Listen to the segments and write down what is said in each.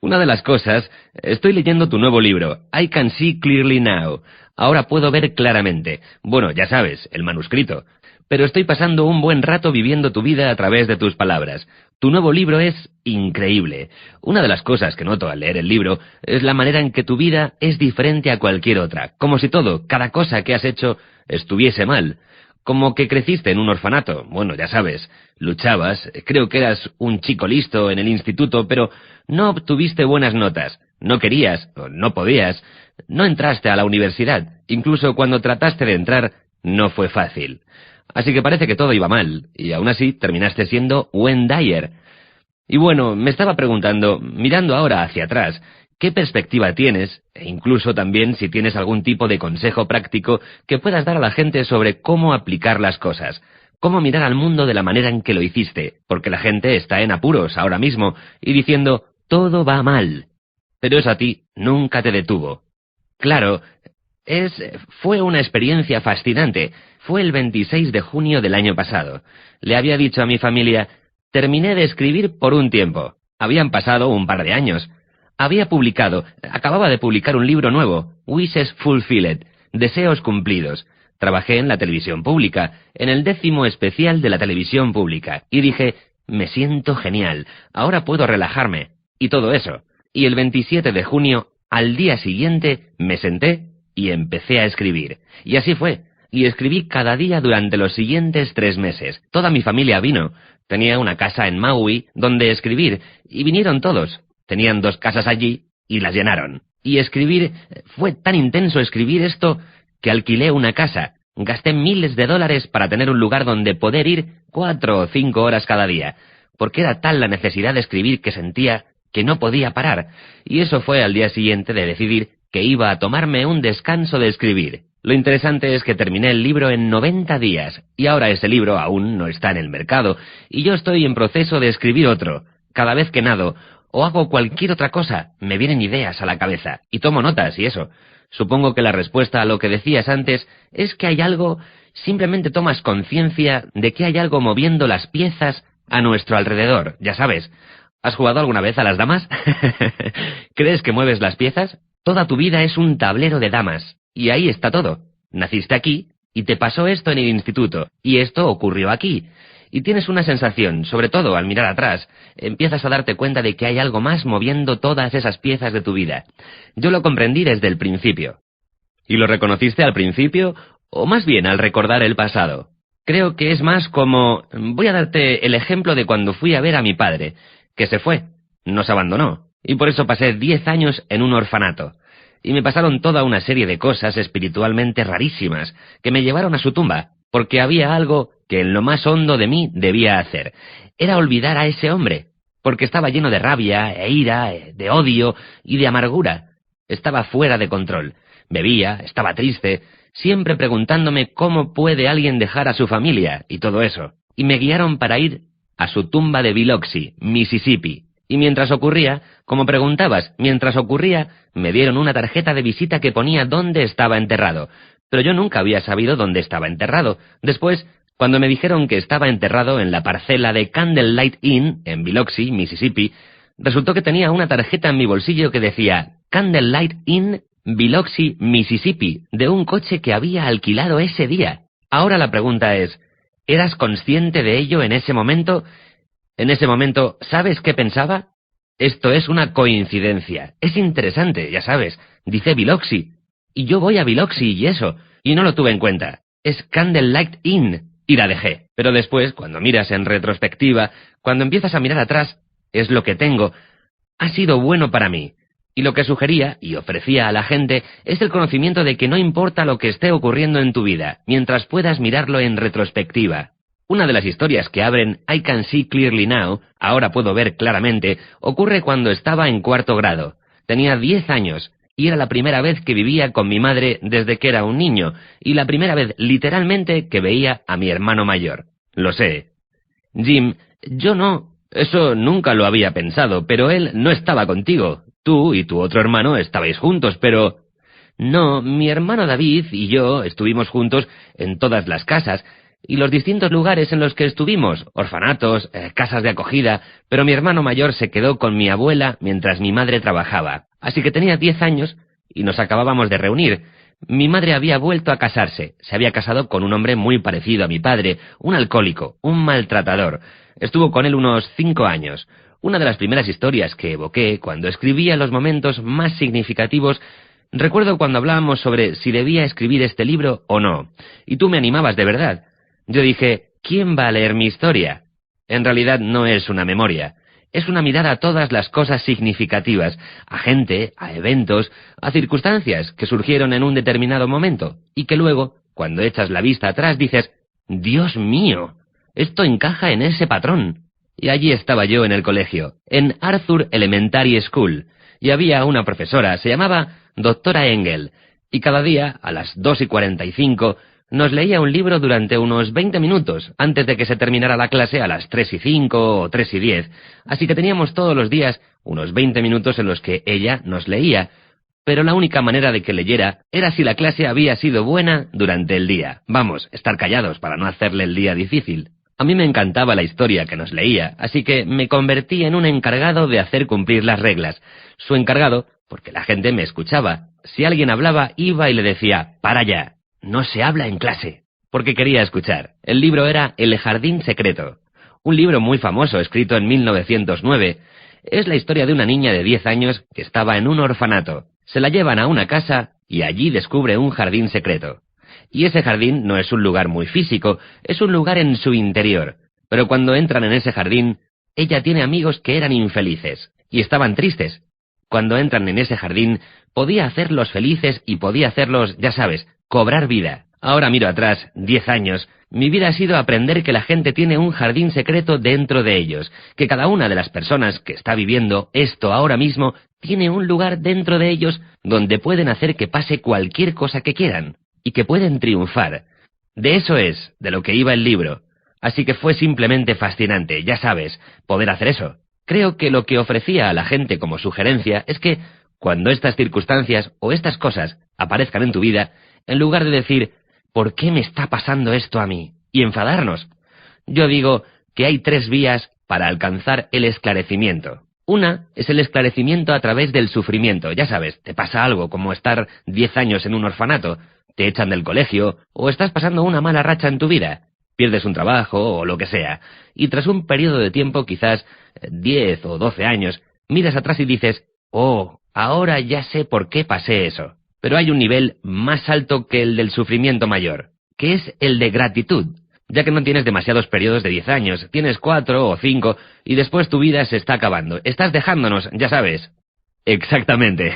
Una de las cosas, estoy leyendo tu nuevo libro, I Can See Clearly Now. Ahora puedo ver claramente. Bueno, ya sabes, el manuscrito. Pero estoy pasando un buen rato viviendo tu vida a través de tus palabras. Tu nuevo libro es increíble. Una de las cosas que noto al leer el libro es la manera en que tu vida es diferente a cualquier otra. Como si todo, cada cosa que has hecho, estuviese mal. Como que creciste en un orfanato. Bueno, ya sabes, luchabas, creo que eras un chico listo en el instituto, pero no obtuviste buenas notas. No querías, o no podías, no entraste a la universidad. Incluso cuando trataste de entrar, no fue fácil. Así que parece que todo iba mal, y aún así terminaste siendo Wayne Dyer. Y bueno, me estaba preguntando, mirando ahora hacia atrás, ¿qué perspectiva tienes, e incluso también si tienes algún tipo de consejo práctico que puedas dar a la gente sobre cómo aplicar las cosas? Cómo mirar al mundo de la manera en que lo hiciste, porque la gente está en apuros ahora mismo y diciendo, todo va mal. Pero eso a ti nunca te detuvo. Claro, fue una experiencia fascinante. Fue el 26 de junio del año pasado. Le había dicho a mi familia, terminé de escribir por un tiempo. Habían pasado un par de años. Acababa de publicar un libro nuevo, Wishes Fulfilled, Deseos Cumplidos. Trabajé en la televisión pública, en el 10º especial de la televisión pública, y dije, me siento genial, ahora puedo relajarme, y todo eso. Y el 27 de junio, al día siguiente, me senté y empecé a escribir. Y así fue, y escribí cada día durante los siguientes 3 meses. Toda mi familia vino. Tenía una casa en Maui donde escribir, y vinieron todos. Tenían 2 casas allí, y las llenaron. Y fue tan intenso escribir esto, que alquilé una casa. Gasté miles de dólares para tener un lugar donde poder ir 4 o 5 horas cada día, porque era tal la necesidad de escribir que sentía que no podía parar, y eso fue al día siguiente de decidir que iba a tomarme un descanso de escribir. Lo interesante es que terminé el libro en 90 días, y ahora ese libro aún no está en el mercado, y yo estoy en proceso de escribir otro. Cada vez que nado, o hago cualquier otra cosa, me vienen ideas a la cabeza, y tomo notas y eso. Supongo que la respuesta a lo que decías antes es que hay algo, simplemente tomas conciencia de que hay algo moviendo las piezas a nuestro alrededor, ya sabes. ¿Has jugado alguna vez a las damas? ¿Crees que mueves las piezas? Toda tu vida es un tablero de damas, y ahí está todo. Naciste aquí, y te pasó esto en el instituto, y esto ocurrió aquí. Y tienes una sensación, sobre todo al mirar atrás, empiezas a darte cuenta de que hay algo más moviendo todas esas piezas de tu vida. Yo lo comprendí desde el principio. ¿Y lo reconociste al principio, o más bien al recordar el pasado? Creo que es más como... Voy a darte el ejemplo de cuando fui a ver a mi padre, que se fue, nos abandonó, y por eso pasé 10 años en un orfanato. Y me pasaron toda una serie de cosas espiritualmente rarísimas, que me llevaron a su tumba, porque había algo que en lo más hondo de mí debía hacer. Era olvidar a ese hombre, porque estaba lleno de rabia, e ira, de odio y de amargura. Estaba fuera de control. Bebía, estaba triste, siempre preguntándome cómo puede alguien dejar a su familia y todo eso. Y me guiaron para ir a su tumba de Biloxi, Mississippi. Y mientras ocurría, como preguntabas, me dieron una tarjeta de visita que ponía dónde estaba enterrado. Pero yo nunca había sabido dónde estaba enterrado. Después, cuando me dijeron que estaba enterrado en la parcela de Candlelight Inn, en Biloxi, Mississippi, resultó que tenía una tarjeta en mi bolsillo que decía Candlelight Inn, Biloxi, Mississippi, de un coche que había alquilado ese día. Ahora la pregunta es, ¿eras consciente de ello en ese momento? En ese momento, ¿sabes qué pensaba? Esto es una coincidencia. Es interesante, ya sabes. Dice Biloxi. Y yo voy a Biloxi y eso. Y no lo tuve en cuenta. Es Candlelight Inn. Y la dejé. Pero después, cuando miras en retrospectiva, cuando empiezas a mirar atrás, es lo que tengo. Ha sido bueno para mí. Y lo que sugería y ofrecía a la gente es el conocimiento de que no importa lo que esté ocurriendo en tu vida, mientras puedas mirarlo en retrospectiva. Una de las historias que abren I Can See Clearly Now, ahora puedo ver claramente, ocurre cuando estaba en 4º grado. Tenía 10 años, y era la primera vez que vivía con mi madre desde que era un niño, y la primera vez, literalmente, que veía a mi hermano mayor. Lo sé. Jim, yo no... Eso nunca lo había pensado, pero él no estaba contigo. Tú y tu otro hermano estabais juntos, pero... No, mi hermano David y yo estuvimos juntos en todas las casas y los distintos lugares en los que estuvimos, orfanatos, casas de acogida, pero mi hermano mayor se quedó con mi abuela mientras mi madre trabajaba. Así que tenía 10 años y nos acabábamos de reunir. Mi madre había vuelto a casarse. Se había casado con un hombre muy parecido a mi padre, un alcohólico, un maltratador. Estuvo con él unos 5 años. Una de las primeras historias que evoqué cuando escribía los momentos más significativos. Recuerdo cuando hablábamos sobre si debía escribir este libro o no, y tú me animabas de verdad. Yo dije, ¿quién va a leer mi historia? En realidad no es una memoria, es una mirada a todas las cosas significativas, a gente, a eventos, a circunstancias que surgieron en un determinado momento, y que luego, cuando echas la vista atrás, dices, ¡Dios mío! Esto encaja en ese patrón. Y allí estaba yo en el colegio, en Arthur Elementary School, y había una profesora, se llamaba Doctora Engel, y cada día, a las 2:45, nos leía un libro durante unos 20 minutos, antes de que se terminara la clase a las 3:05 o 3:10, así que teníamos todos los días unos 20 minutos en los que ella nos leía, pero la única manera de que leyera era si la clase había sido buena durante el día. Vamos, estar callados para no hacerle el día difícil. A mí me encantaba la historia que nos leía, así que me convertí en un encargado de hacer cumplir las reglas. Su encargado, porque la gente me escuchaba. Si alguien hablaba, iba y le decía, «Para ya, no se habla en clase», porque quería escuchar. El libro era El jardín secreto, un libro muy famoso escrito en 1909. Es la historia de una niña de 10 años que estaba en un orfanato. Se la llevan a una casa y allí descubre un jardín secreto. Y ese jardín no es un lugar muy físico, es un lugar en su interior. Pero cuando entran en ese jardín, ella tiene amigos que eran infelices y estaban tristes. Cuando entran en ese jardín, podía hacerlos felices y podía hacerlos, ya sabes, cobrar vida. Ahora miro atrás, 10 años, mi vida ha sido aprender que la gente tiene un jardín secreto dentro de ellos, que cada una de las personas que está viviendo esto ahora mismo tiene un lugar dentro de ellos donde pueden hacer que pase cualquier cosa que quieran, y que pueden triunfar. De eso es, de lo que iba el libro. Así que fue simplemente fascinante, ya sabes, poder hacer eso. Creo que lo que ofrecía a la gente como sugerencia es que, cuando estas circunstancias o estas cosas aparezcan en tu vida, en lugar de decir, ¿por qué me está pasando esto a mí?, y enfadarnos, yo digo que hay 3 vías para alcanzar el esclarecimiento. Una es el esclarecimiento a través del sufrimiento. Ya sabes, te pasa algo como estar 10 años en un orfanato, te echan del colegio, o estás pasando una mala racha en tu vida, pierdes un trabajo o lo que sea, y tras un periodo de tiempo, quizás 10 o 12 años, miras atrás y dices, oh, ahora ya sé por qué pasé eso. Pero hay un nivel más alto que el del sufrimiento mayor, que es el de gratitud, ya que no tienes demasiados periodos de 10 años, tienes 4 o 5, y después tu vida se está acabando, estás dejándonos, ya sabes. Exactamente.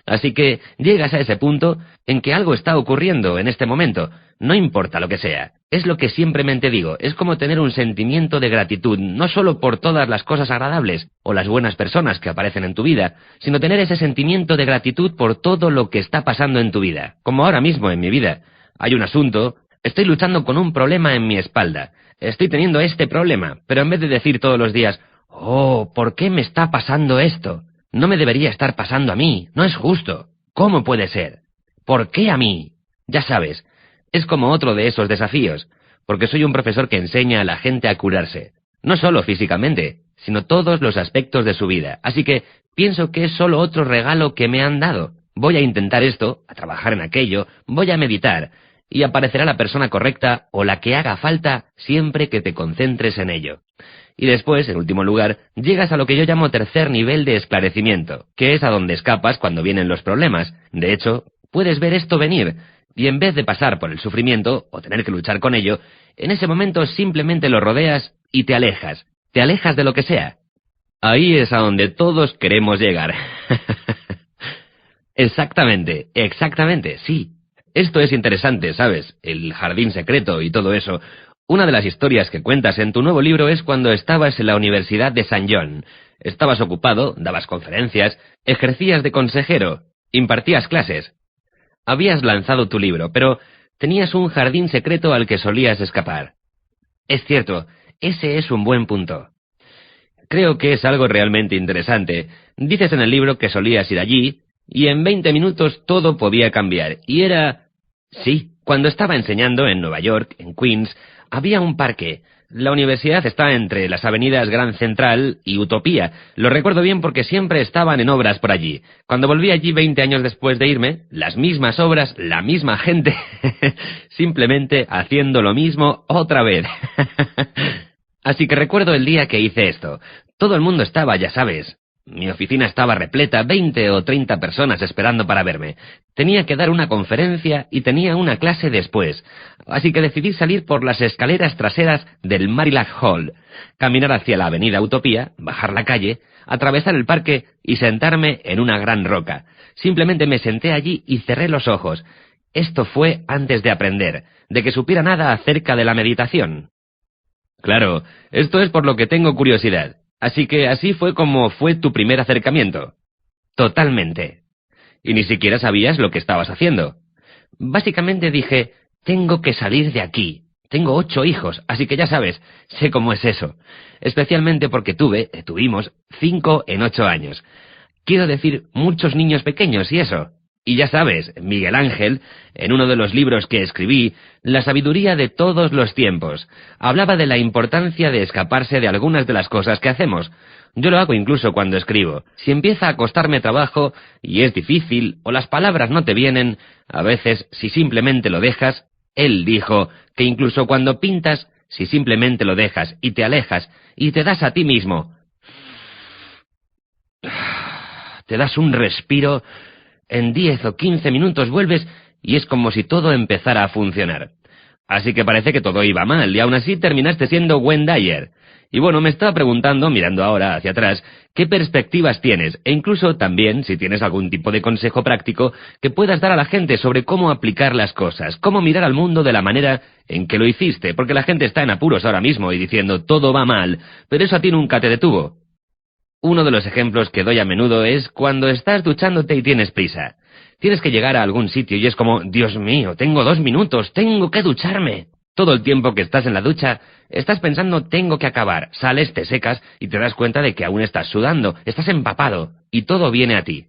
Así que llegas a ese punto en que algo está ocurriendo en este momento, no importa lo que sea. Es lo que simplemente digo, es como tener un sentimiento de gratitud, no solo por todas las cosas agradables o las buenas personas que aparecen en tu vida, sino tener ese sentimiento de gratitud por todo lo que está pasando en tu vida. Como ahora mismo en mi vida. Hay un asunto, estoy luchando con un problema en mi espalda, estoy teniendo este problema, pero en vez de decir todos los días, oh, ¿por qué me está pasando esto? No me debería estar pasando a mí, no es justo. ¿Cómo puede ser? ¿Por qué a mí? Ya sabes, es como otro de esos desafíos, porque soy un profesor que enseña a la gente a curarse, no solo físicamente, sino todos los aspectos de su vida, así que pienso que es solo otro regalo que me han dado. Voy a intentar esto, a trabajar en aquello, voy a meditar, y aparecerá la persona correcta o la que haga falta siempre que te concentres en ello. Y después, en último lugar, llegas a lo que yo llamo tercer nivel de esclarecimiento, que es a donde escapas cuando vienen los problemas. De hecho, puedes ver esto venir, y en vez de pasar por el sufrimiento, o tener que luchar con ello, en ese momento simplemente lo rodeas y te alejas de lo que sea. Ahí es a donde todos queremos llegar. Exactamente, sí. Esto es interesante, ¿sabes? El jardín secreto y todo eso. Una de las historias que cuentas en tu nuevo libro es cuando estabas en la Universidad de St. John. Estabas ocupado, dabas conferencias, ejercías de consejero, impartías clases. Habías lanzado tu libro, pero tenías un jardín secreto al que solías escapar. Es cierto, ese es un buen punto. Creo que es algo realmente interesante. Dices en el libro que solías ir allí, y en 20 minutos todo podía cambiar. Y era... Sí, cuando estaba enseñando en Nueva York, en Queens, había un parque. La universidad está entre las avenidas Grand Central y Utopía. Lo recuerdo bien porque siempre estaban en obras por allí. Cuando volví allí 20 años después de irme, las mismas obras, la misma gente, simplemente haciendo lo mismo otra vez. Así que recuerdo el día que hice esto. Todo el mundo estaba, ya sabes. Mi oficina estaba repleta, 20 o 30 personas esperando para verme. Tenía que dar una conferencia y tenía una clase después. Así que decidí salir por las escaleras traseras del Marillac Hall, caminar hacia la avenida Utopía, bajar la calle, atravesar el parque y sentarme en una gran roca. Simplemente me senté allí y cerré los ojos. Esto fue antes de aprender, de que supiera nada acerca de la meditación. Claro, esto es por lo que tengo curiosidad. Así que así fue como fue tu primer acercamiento. Totalmente. Y ni siquiera sabías lo que estabas haciendo. Básicamente dije, tengo que salir de aquí. Tengo 8 hijos, así que ya sabes, sé cómo es eso. Especialmente porque tuvimos 5 en 8 años. Quiero decir, muchos niños pequeños y eso. Y ya sabes, Miguel Ángel, en uno de los libros que escribí, La sabiduría de todos los tiempos, hablaba de la importancia de escaparse de algunas de las cosas que hacemos. Yo lo hago incluso cuando escribo. Si empieza a costarme trabajo, y es difícil, o las palabras no te vienen, a veces, si simplemente lo dejas, él dijo que incluso cuando pintas, si simplemente lo dejas y te alejas, y te das a ti mismo, te das un respiro, en 10 o 15 minutos vuelves y es como si todo empezara a funcionar. Así que parece que todo iba mal y aún así terminaste siendo Wayne Dyer. Y bueno, me estaba preguntando, mirando ahora hacia atrás, qué perspectivas tienes e incluso también si tienes algún tipo de consejo práctico que puedas dar a la gente sobre cómo aplicar las cosas, cómo mirar al mundo de la manera en que lo hiciste, porque la gente está en apuros ahora mismo y diciendo todo va mal, pero eso a ti nunca te detuvo. Uno de los ejemplos que doy a menudo es cuando estás duchándote y tienes prisa. Tienes que llegar a algún sitio y es como, Dios mío, tengo 2 minutos, tengo que ducharme. Todo el tiempo que estás en la ducha, estás pensando, tengo que acabar. Sales, te secas y te das cuenta de que aún estás sudando, estás empapado y todo viene a ti.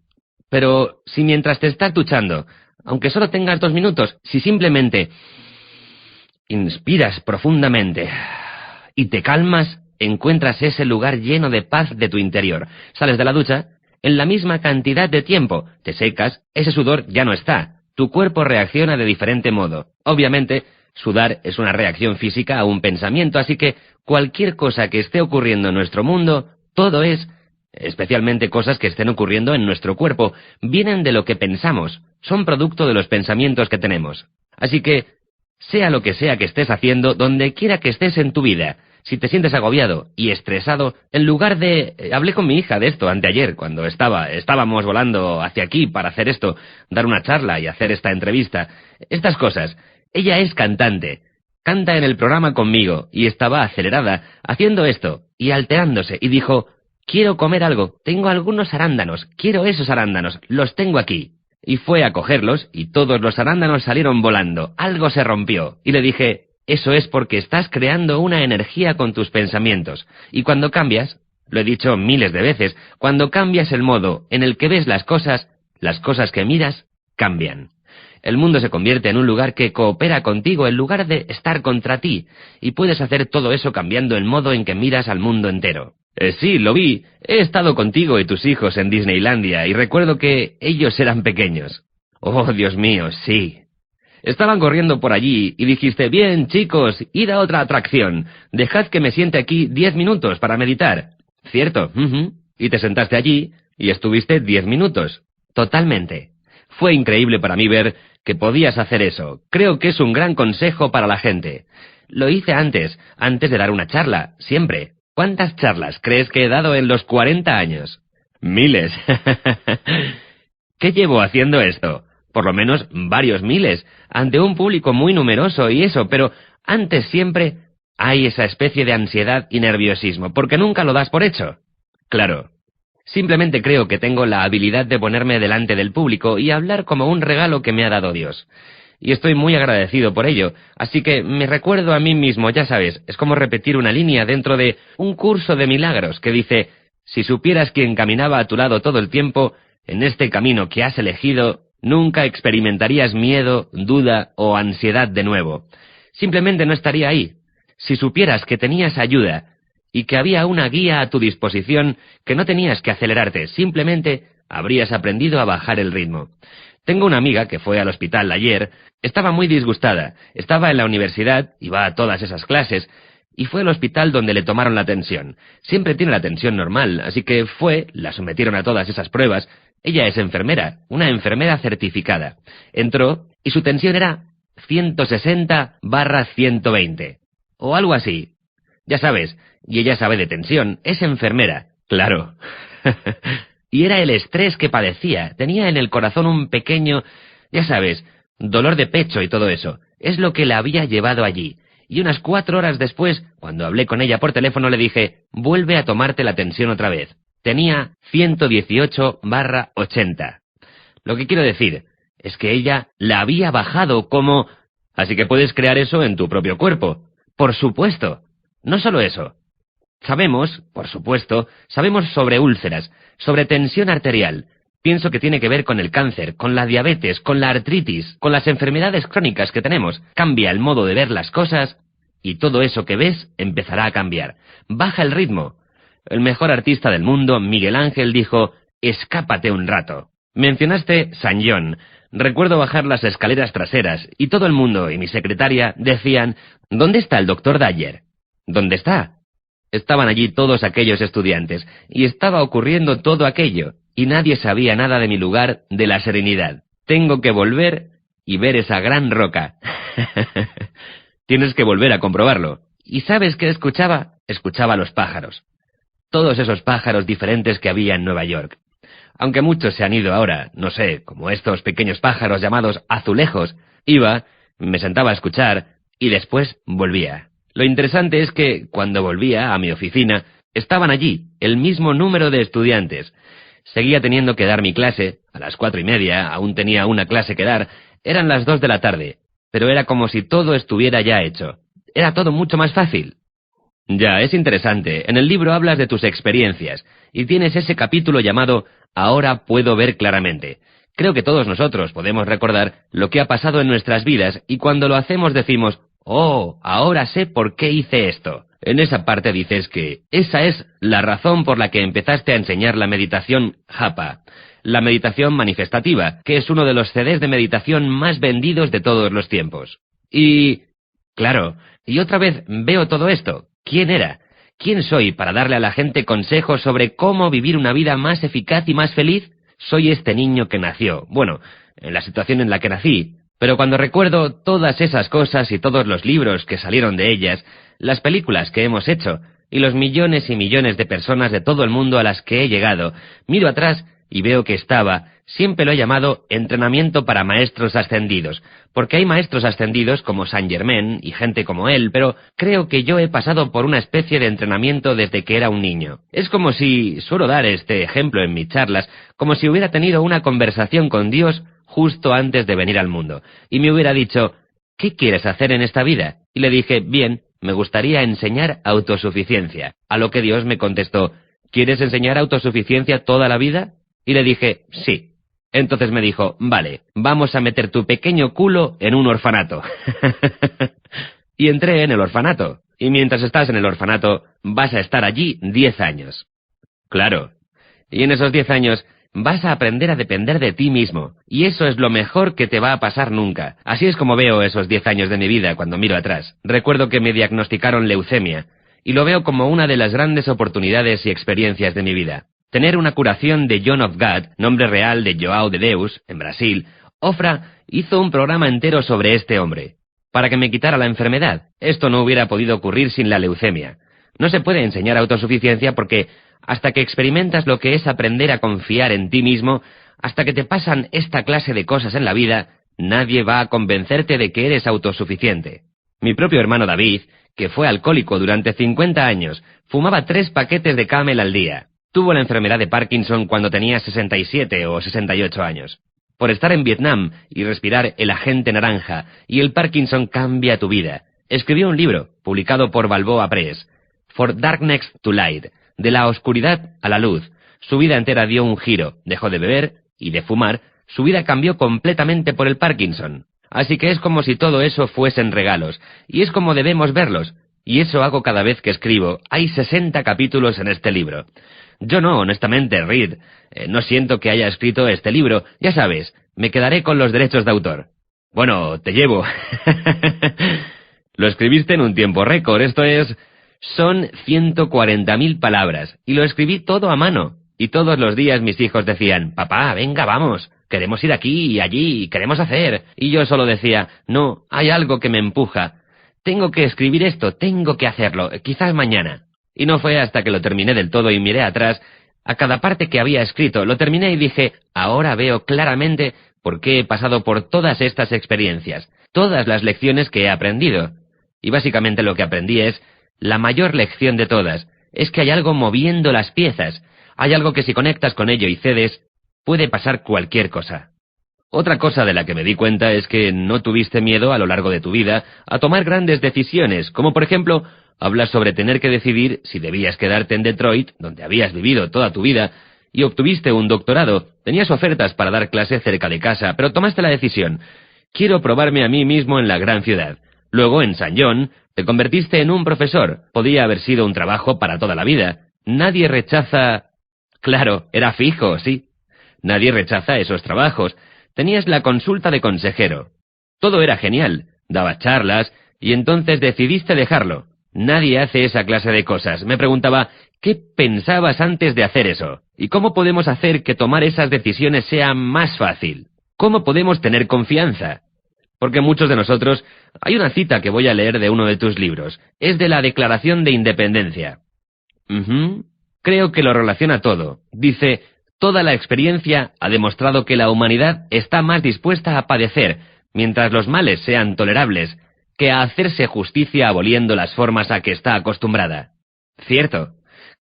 Pero si mientras te estás duchando, aunque solo tengas 2 minutos, si simplemente inspiras profundamente y te calmas, encuentras ese lugar lleno de paz de tu interior. Sales de la ducha, en la misma cantidad de tiempo, te secas, ese sudor ya no está. Tu cuerpo reacciona de diferente modo. Obviamente, sudar es una reacción física a un pensamiento, así que cualquier cosa que esté ocurriendo en nuestro mundo, todo es, especialmente cosas que estén ocurriendo en nuestro cuerpo, vienen de lo que pensamos, son producto de los pensamientos que tenemos. Así que, sea lo que sea que estés haciendo, donde quiera que estés en tu vida, si te sientes agobiado y estresado, en lugar de... Hablé con mi hija de esto anteayer, cuando estábamos volando hacia aquí para hacer esto, dar una charla y hacer esta entrevista. Estas cosas. Ella es cantante. Canta en el programa conmigo y estaba acelerada, haciendo esto y alterándose y dijo, quiero comer algo, tengo algunos arándanos, quiero esos arándanos, los tengo aquí. Y fue a cogerlos y todos los arándanos salieron volando, algo se rompió. Y le dije... Eso es porque estás creando una energía con tus pensamientos. Y cuando cambias, lo he dicho miles de veces, cuando cambias el modo en el que ves las cosas que miras, cambian. El mundo se convierte en un lugar que coopera contigo en lugar de estar contra ti. Y puedes hacer todo eso cambiando el modo en que miras al mundo entero. Sí, lo vi. He estado contigo y tus hijos en Disneylandia y recuerdo que ellos eran pequeños. Oh, Dios mío, sí. Estaban corriendo por allí y dijiste, bien, chicos, id a otra atracción. Dejad que me siente aquí 10 minutos para meditar. ¿Cierto? Y te sentaste allí y estuviste 10 minutos. Totalmente. Fue increíble para mí ver que podías hacer eso. Creo que es un gran consejo para la gente. Lo hice antes de dar una charla, siempre. ¿Cuántas charlas crees que he dado en los 40 años? Miles. ¿Qué llevo haciendo esto? Por lo menos varios miles, ante un público muy numeroso y eso, pero antes siempre hay esa especie de ansiedad y nerviosismo, porque nunca lo das por hecho. Claro, simplemente creo que tengo la habilidad de ponerme delante del público y hablar como un regalo que me ha dado Dios. y estoy muy agradecido por ello. Así que me recuerdo a mí mismo, ya sabes, es como repetir una línea dentro de un curso de milagros que dice: si supieras quién caminaba a tu lado todo el tiempo, en este camino que has elegido, nunca experimentarías miedo, duda o ansiedad de nuevo. Simplemente no estaría ahí. Si supieras que tenías ayuda y que había una guía a tu disposición, que no tenías que acelerarte, simplemente habrías aprendido a bajar el ritmo. Tengo una amiga que fue al hospital ayer, estaba muy disgustada, estaba en la universidad, iba a todas esas clases, y fue al hospital donde le tomaron la tensión. Siempre tiene la tensión normal, así que fue, la sometieron a todas esas pruebas. Ella es enfermera, una enfermera certificada. Entró y su tensión era 160/120, o algo así. Ya sabes, y ella sabe de tensión, es enfermera, claro. Y era el estrés que padecía, tenía en el corazón un pequeño, ya sabes, dolor de pecho y todo eso. Es lo que la había llevado allí. Y unas 4 horas después, cuando hablé con ella por teléfono, le dije: vuelve a tomarte la tensión otra vez. Tenía 118/80. Lo que quiero decir es que ella la había bajado como... Así que puedes crear eso en tu propio cuerpo. Por supuesto. No solo eso. Sabemos, por supuesto, sabemos sobre úlceras, sobre tensión arterial. Pienso que tiene que ver con el cáncer, con la diabetes, con la artritis, con las enfermedades crónicas que tenemos. Cambia el modo de ver las cosas y todo eso que ves empezará a cambiar. Baja el ritmo. El mejor artista del mundo, Miguel Ángel, dijo: escápate un rato. Mencionaste San John. Recuerdo bajar las escaleras traseras y todo el mundo y mi secretaria decían: ¿dónde está el doctor Dyer? ¿Dónde está? Estaban allí todos aquellos estudiantes y estaba ocurriendo todo aquello. Y nadie sabía nada de mi lugar, de la serenidad. Tengo que volver y ver esa gran roca. Tienes que volver a comprobarlo. ¿Y sabes qué escuchaba? Escuchaba a los pájaros. Todos esos pájaros diferentes que había en Nueva York. Aunque muchos se han ido ahora, no sé, como estos pequeños pájaros llamados azulejos. Iba, me sentaba a escuchar y después volvía. Lo interesante es que, cuando volvía a mi oficina, estaban allí, el mismo número de estudiantes. Seguía teniendo que dar mi clase, a las 4:30, aún tenía una clase que dar, eran las 2 de la tarde, pero era como si todo estuviera ya hecho. Era todo mucho más fácil. Ya, es interesante, en el libro hablas de tus experiencias, y tienes ese capítulo llamado Ahora puedo ver claramente. Creo que todos nosotros podemos recordar lo que ha pasado en nuestras vidas, y cuando lo hacemos decimos: oh, ahora sé por qué hice esto. En esa parte dices que esa es la razón por la que empezaste a enseñar la meditación Japa, la meditación manifestativa, que es uno de los CDs de meditación más vendidos de todos los tiempos. Y... claro, y otra vez veo todo esto. ¿Quién era? ¿Quién soy para darle a la gente consejos sobre cómo vivir una vida más eficaz y más feliz? Soy este niño que nació, bueno, en la situación en la que nací, pero cuando recuerdo todas esas cosas y todos los libros que salieron de ellas, las películas que hemos hecho, y los millones y millones de personas de todo el mundo a las que he llegado, miro atrás y veo que siempre lo he llamado entrenamiento para maestros ascendidos, porque hay maestros ascendidos como Saint Germain y gente como él, pero creo que yo he pasado por una especie de entrenamiento desde que era un niño. Es como si, suelo dar este ejemplo en mis charlas, como si hubiera tenido una conversación con Dios justo antes de venir al mundo, y me hubiera dicho: ¿qué quieres hacer en esta vida? Y le dije: bien, me gustaría enseñar autosuficiencia. A lo que Dios me contestó: ¿quieres enseñar autosuficiencia toda la vida? Y le dije: sí. Entonces me dijo: vale, vamos a meter tu pequeño culo en un orfanato. Y entré en el orfanato. Y mientras estás en el orfanato, vas a estar allí 10 años. Claro. Y en esos 10 años vas a aprender a depender de ti mismo. Y eso es lo mejor que te va a pasar nunca. Así es como veo esos 10 años de mi vida cuando miro atrás. Recuerdo que me diagnosticaron leucemia. Y lo veo como una de las grandes oportunidades y experiencias de mi vida. Tener una curación de John of God, nombre real de João de Deus, en Brasil. Ofra hizo un programa entero sobre este hombre, para que me quitara la enfermedad. Esto no hubiera podido ocurrir sin la leucemia. No se puede enseñar autosuficiencia porque hasta que experimentas lo que es aprender a confiar en ti mismo, hasta que te pasan esta clase de cosas en la vida, nadie va a convencerte de que eres autosuficiente. Mi propio hermano David, que fue alcohólico durante 50 años, fumaba 3 paquetes de Camel al día. Tuvo la enfermedad de Parkinson cuando tenía 67 o 68 años. por estar en Vietnam y respirar el agente naranja, y el Parkinson cambia tu vida. Escribió un libro, publicado por Balboa Press, For Darkness to Light, de la oscuridad a la luz. Su vida entera dio un giro, dejó de beber y de fumar, su vida cambió completamente por el Parkinson. Así que es como si todo eso fuesen regalos, y es como debemos verlos, y eso hago cada vez que escribo. Hay 60 capítulos en este libro. Yo no, honestamente, Reed, no siento que haya escrito este libro, ya sabes, me quedaré con los derechos de autor. Bueno, te llevo. Lo escribiste en un tiempo récord, son 140.000 palabras, y lo escribí todo a mano. Y todos los días mis hijos decían, papá, venga, vamos, queremos ir aquí y allí, queremos hacer. Y yo solo decía, no, hay algo que me empuja. Tengo que escribir esto, tengo que hacerlo, quizás mañana. Y no fue hasta que lo terminé del todo y miré atrás a cada parte que había escrito. Lo terminé y dije, ahora veo claramente por qué he pasado por todas estas experiencias, todas las lecciones que he aprendido. Y básicamente lo que aprendí es, la mayor lección de todas, es que hay algo moviendo las piezas. Hay algo que si conectas con ello y cedes, puede pasar cualquier cosa. Otra cosa de la que me di cuenta es que no tuviste miedo a lo largo de tu vida a tomar grandes decisiones, como por ejemplo, hablas sobre tener que decidir si debías quedarte en Detroit, donde habías vivido toda tu vida, y obtuviste un doctorado. Tenías ofertas para dar clase cerca de casa, pero tomaste la decisión. Quiero probarme a mí mismo en la gran ciudad. Luego, en San John, te convertiste en un profesor. Podía haber sido un trabajo para toda la vida. Nadie rechaza... Claro, era fijo, sí. Nadie rechaza esos trabajos. Tenías la consulta de consejero. Todo era genial. Dabas charlas, y entonces decidiste dejarlo. Nadie hace esa clase de cosas. Me preguntaba, ¿qué pensabas antes de hacer eso? ¿Y cómo podemos hacer que tomar esas decisiones sea más fácil? ¿Cómo podemos tener confianza? Porque muchos de nosotros... Hay una cita que voy a leer de uno de tus libros. Es de la Declaración de Independencia. Creo que lo relaciona todo. Dice, toda la experiencia ha demostrado que la humanidad está más dispuesta a padecer, mientras los males sean tolerables, que a hacerse justicia aboliendo las formas a que está acostumbrada. Cierto.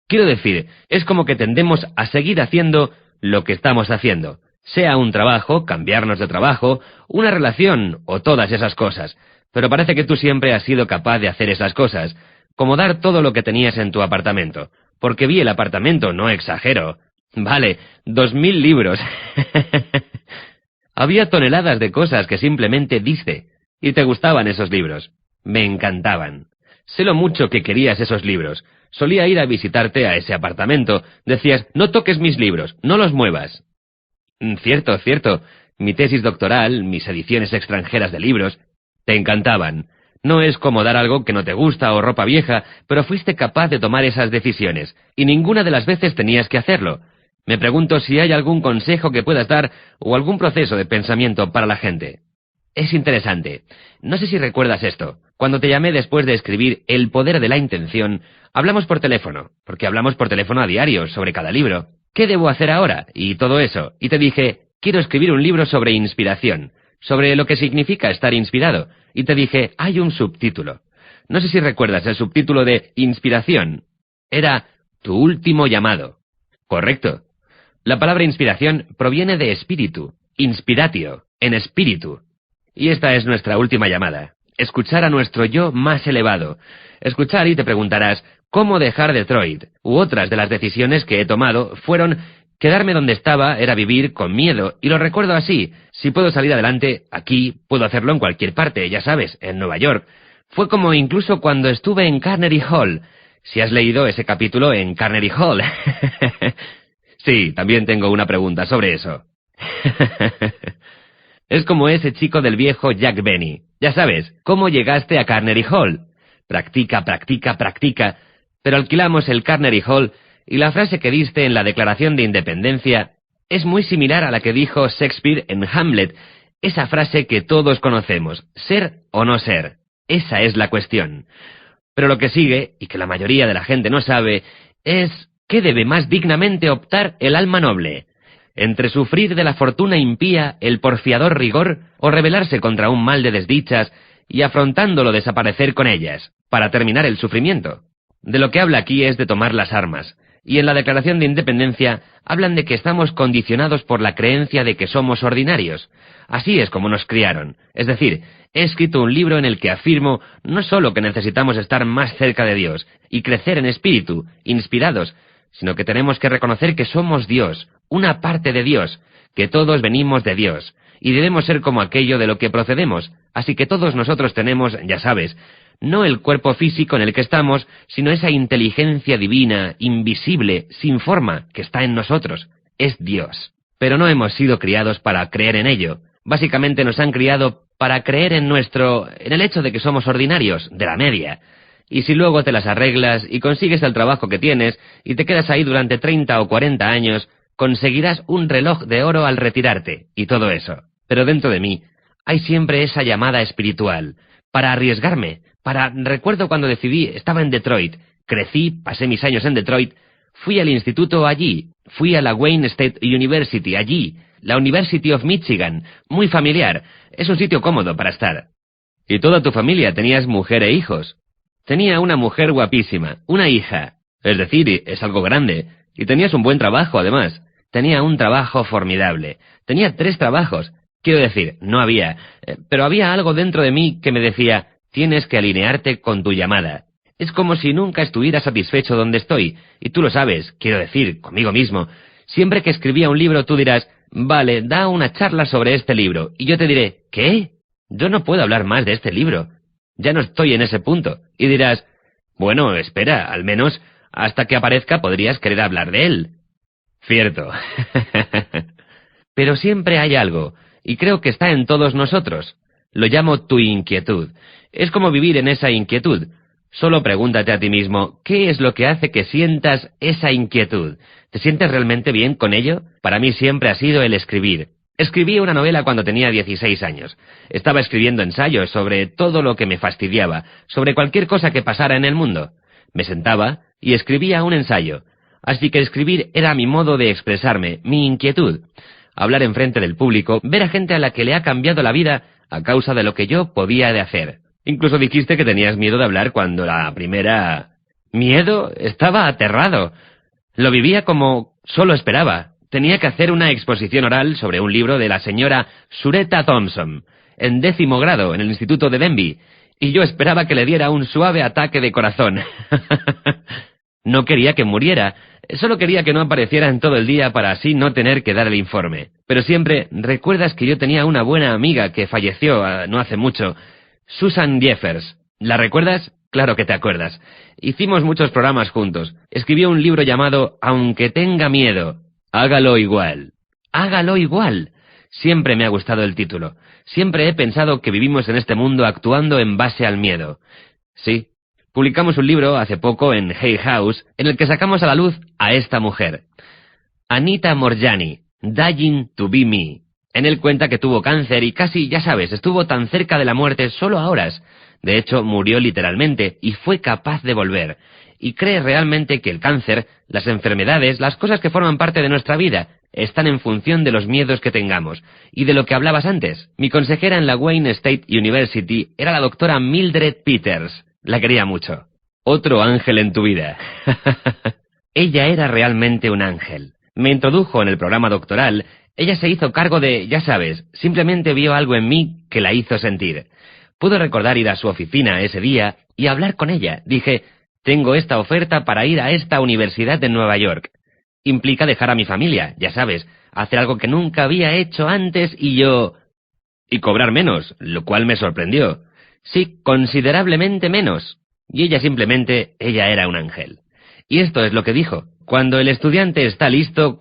Quiero decir, es como que tendemos a seguir haciendo lo que estamos haciendo. Sea un trabajo, cambiarnos de trabajo, una relación o todas esas cosas. Pero parece que tú siempre has sido capaz de hacer esas cosas, como dar todo lo que tenías en tu apartamento. Porque vi el apartamento, no exagero. Vale, 2000 libros. Había toneladas de cosas que simplemente diste. Y te gustaban esos libros. Me encantaban. Sé lo mucho que querías esos libros. Solía ir a visitarte a ese apartamento. Decías, no toques mis libros, no los muevas. Cierto, cierto. Mi tesis doctoral, mis ediciones extranjeras de libros, te encantaban. No es como dar algo que no te gusta o ropa vieja, pero fuiste capaz de tomar esas decisiones, y ninguna de las veces tenías que hacerlo. Me pregunto si hay algún consejo que puedas dar o algún proceso de pensamiento para la gente. Es interesante. No sé si recuerdas esto. Cuando te llamé después de escribir El poder de la intención, hablamos por teléfono, porque hablamos por teléfono a diario sobre cada libro. ¿Qué debo hacer ahora? Y todo eso. Y te dije, quiero escribir un libro sobre inspiración, sobre lo que significa estar inspirado. Y te dije, hay un subtítulo. No sé si recuerdas el subtítulo de Inspiración. Era Tu último llamado. Correcto. La palabra inspiración proviene de espíritu, inspiratio, en espíritu. Y esta es nuestra última llamada. Escuchar a nuestro yo más elevado. Escuchar y te preguntarás, ¿cómo dejar Detroit? U otras de las decisiones que he tomado fueron... Quedarme donde estaba era vivir con miedo, y lo recuerdo así. Si puedo salir adelante, aquí, puedo hacerlo en cualquier parte, ya sabes, en Nueva York. Fue como incluso cuando estuve en Carnegie Hall. Si has leído ese capítulo en Carnegie Hall. Sí, también tengo una pregunta sobre eso. Es como ese chico del viejo Jack Benny. Ya sabes, ¿cómo llegaste a Carnegie Hall? Practica, practica, practica. Pero alquilamos el Carnegie Hall... Y la frase que diste en la Declaración de Independencia es muy similar a la que dijo Shakespeare en Hamlet, esa frase que todos conocemos, ser o no ser. Esa es la cuestión. Pero lo que sigue, y que la mayoría de la gente no sabe, es ¿qué debe más dignamente optar el alma noble? ¿Entre sufrir de la fortuna impía el porfiador rigor o rebelarse contra un mal de desdichas y afrontándolo desaparecer con ellas, para terminar el sufrimiento? De lo que habla aquí es de tomar las armas. Y en la Declaración de Independencia hablan de que estamos condicionados por la creencia de que somos ordinarios. Así es como nos criaron. Es decir, he escrito un libro en el que afirmo no solo que necesitamos estar más cerca de Dios y crecer en espíritu, inspirados, sino que tenemos que reconocer que somos Dios, una parte de Dios, que todos venimos de Dios, y debemos ser como aquello de lo que procedemos. Así que todos nosotros tenemos, ya sabes, no el cuerpo físico en el que estamos, sino esa inteligencia divina, invisible, sin forma, que está en nosotros. Es Dios. Pero no hemos sido criados para creer en ello. Básicamente nos han criado para creer en el hecho de que somos ordinarios, de la media. Y si luego te las arreglas y consigues el trabajo que tienes y te quedas ahí durante 30 o 40 años, conseguirás un reloj de oro al retirarte, y todo eso. Pero dentro de mí hay siempre esa llamada espiritual, para arriesgarme. Recuerdo cuando decidí, estaba en Detroit, crecí, pasé mis años en Detroit, fui al instituto allí, fui a la Wayne State University allí, la University of Michigan, muy familiar, es un sitio cómodo para estar. ¿Y toda tu familia tenías mujer e hijos? Tenía una mujer guapísima, una hija, es decir, es algo grande, y tenías un buen trabajo además. Tenía un trabajo formidable, tenía 3 trabajos, quiero decir, no había, pero había algo dentro de mí que me decía, tienes que alinearte con tu llamada. Es como si nunca estuviera satisfecho donde estoy, y tú lo sabes, quiero decir, conmigo mismo. Siempre que escribía un libro tú dirás, vale, da una charla sobre este libro, y yo te diré, ¿qué? Yo no puedo hablar más de este libro. Ya no estoy en ese punto. Y dirás, bueno, espera, al menos hasta que aparezca podrías querer hablar de él. Cierto. Pero siempre hay algo, y creo que está en todos nosotros. Lo llamo tu inquietud. Es como vivir en esa inquietud. Solo pregúntate a ti mismo, ¿qué es lo que hace que sientas esa inquietud? ¿Te sientes realmente bien con ello? Para mí siempre ha sido el escribir. Escribí una novela cuando tenía 16 años. Estaba escribiendo ensayos sobre todo lo que me fastidiaba, sobre cualquier cosa que pasara en el mundo. Me sentaba y escribía un ensayo. Así que escribir era mi modo de expresarme, mi inquietud. Hablar enfrente del público, ver a gente a la que le ha cambiado la vida a causa de lo que yo podía de hacer. Incluso dijiste que tenías miedo de hablar cuando la primera... ¿Miedo? Estaba aterrado. Lo vivía como solo esperaba. Tenía que hacer una exposición oral sobre un libro de la señora Sureta Thompson, en 10º grado, en el Instituto de Denby, y yo esperaba que le diera un suave ataque de corazón. No quería que muriera, solo quería que no apareciera en todo el día para así no tener que dar el informe. Pero siempre, ¿recuerdas que yo tenía una buena amiga que falleció no hace mucho? Susan Jeffers. ¿La recuerdas? Claro que te acuerdas. Hicimos muchos programas juntos. Escribió un libro llamado Aunque tenga miedo, hágalo igual. ¡Hágalo igual! Siempre me ha gustado el título. Siempre he pensado que vivimos en este mundo actuando en base al miedo. Sí. Publicamos un libro hace poco en Hay House en el que sacamos a la luz a esta mujer. Anita Moorjani, Dying to be Me. En él cuenta que tuvo cáncer y casi, ya sabes, estuvo tan cerca de la muerte solo a horas. De hecho, murió literalmente y fue capaz de volver. Y cree realmente que el cáncer, las enfermedades, las cosas que forman parte de nuestra vida, están en función de los miedos que tengamos. Y de lo que hablabas antes. Mi consejera en la Wayne State University era la doctora Mildred Peters. La quería mucho. Otro ángel en tu vida. Ella era realmente un ángel. Me introdujo en el programa doctoral. Ella se hizo cargo de, ya sabes, simplemente vio algo en mí que la hizo sentir. Pude recordar ir a su oficina ese día y hablar con ella. Dije, tengo esta oferta para ir a esta universidad de Nueva York. Implica dejar a mi familia, ya sabes, hacer algo que nunca había hecho antes y cobrar menos, lo cual me sorprendió. Sí, considerablemente menos. Y ella era un ángel. Y esto es lo que dijo. Cuando el estudiante está listo,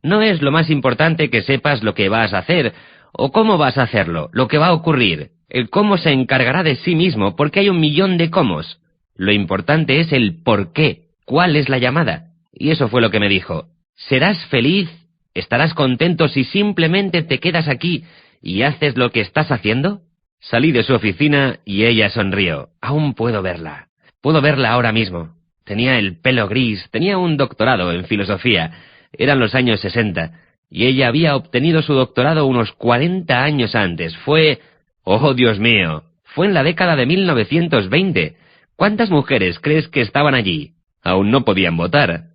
no es lo más importante que sepas lo que vas a hacer, o cómo vas a hacerlo, lo que va a ocurrir. El cómo se encargará de sí mismo, porque hay 1.000.000 de cómos. Lo importante es el por qué, cuál es la llamada. Y eso fue lo que me dijo. ¿Serás feliz? ¿Estarás contento si simplemente te quedas aquí y haces lo que estás haciendo? Salí de su oficina y ella sonrió. Aún puedo verla. Puedo verla ahora mismo. Tenía el pelo gris, tenía un doctorado en filosofía. Eran los años 60, y ella había obtenido su doctorado unos 40 años antes. ¡Oh, Dios mío! Fue en la década de 1920. ¿Cuántas mujeres crees que estaban allí? aún no podían votar.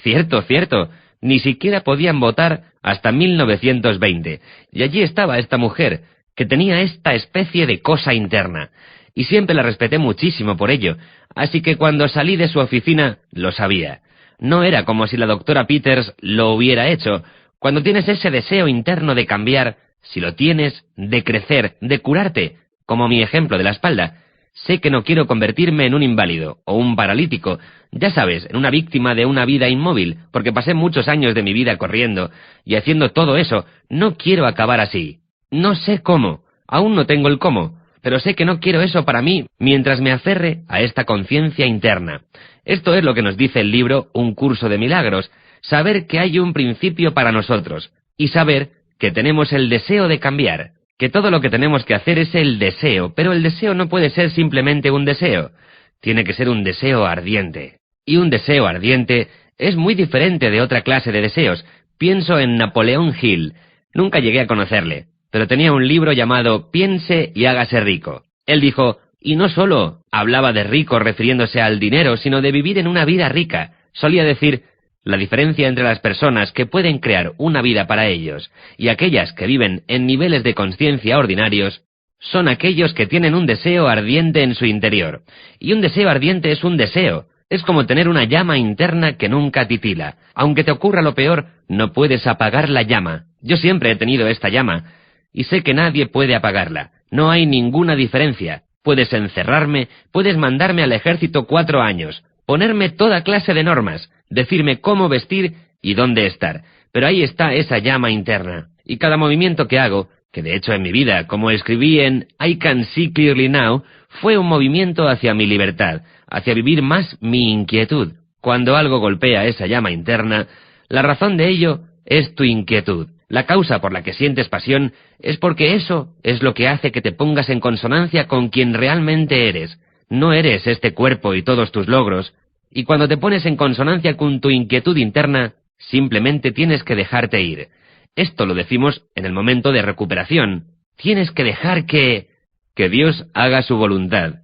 Cierto, cierto, ni siquiera podían votar hasta 1920, y allí estaba esta mujer, que tenía esta especie de cosa interna, y siempre la respeté muchísimo por ello, así que cuando salí de su oficina, lo sabía. No era como si la doctora Peters lo hubiera hecho. Cuando tienes ese deseo interno de cambiar, si lo tienes, de crecer, de curarte, como mi ejemplo de la espalda, sé que no quiero convertirme en un inválido o un paralítico, ya sabes, en una víctima de una vida inmóvil, porque pasé muchos años de mi vida corriendo y haciendo todo eso. No quiero acabar así. No sé cómo, aún no tengo el cómo, pero sé que no quiero eso para mí mientras me aferre a esta conciencia interna. Esto es lo que nos dice el libro Un curso de milagros, saber que hay un principio para nosotros, y saber que tenemos el deseo de cambiar, que todo lo que tenemos que hacer es el deseo, pero el deseo no puede ser simplemente un deseo, tiene que ser un deseo ardiente. Y un deseo ardiente es muy diferente de otra clase de deseos. Pienso en Napoleón Hill. Nunca llegué a conocerle, pero tenía un libro llamado Piense y hágase rico. Él dijo, y no solo hablaba de rico refiriéndose al dinero, sino de vivir en una vida rica. Solía decir, la diferencia entre las personas que pueden crear una vida para ellos y aquellas que viven en niveles de conciencia ordinarios son aquellos que tienen un deseo ardiente en su interior. Y un deseo ardiente es un deseo. Es como tener una llama interna que nunca titila. Aunque te ocurra lo peor, no puedes apagar la llama. Yo siempre he tenido esta llama, y sé que nadie puede apagarla. No hay ninguna diferencia. Puedes encerrarme, puedes mandarme al ejército 4 años, ponerme toda clase de normas, decirme cómo vestir y dónde estar. Pero ahí está esa llama interna. Y cada movimiento que hago, que de hecho en mi vida, como escribí en I Can See Clearly Now, fue un movimiento hacia mi libertad, hacia vivir más mi inquietud. Cuando algo golpea esa llama interna, la razón de ello es tu inquietud. La causa por la que sientes pasión es porque eso es lo que hace que te pongas en consonancia con quien realmente eres. No eres este cuerpo y todos tus logros, y cuando te pones en consonancia con tu inquietud interna, simplemente tienes que dejarte ir. Esto lo decimos en el momento de recuperación. Tienes que dejar que Dios haga su voluntad.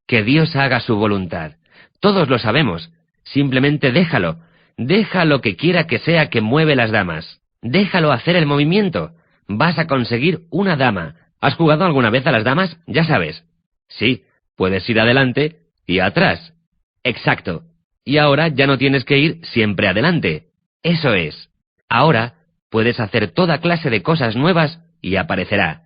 Que Dios haga su voluntad. Todos lo sabemos. Simplemente déjalo. Deja lo que quiera que sea que mueve las damas. Déjalo hacer el movimiento. Vas a conseguir una dama. ¿Has jugado alguna vez a las damas? Ya sabes. Sí, puedes ir adelante y atrás. Exacto. Y ahora ya no tienes que ir siempre adelante. Eso es. Ahora puedes hacer toda clase de cosas nuevas y aparecerá.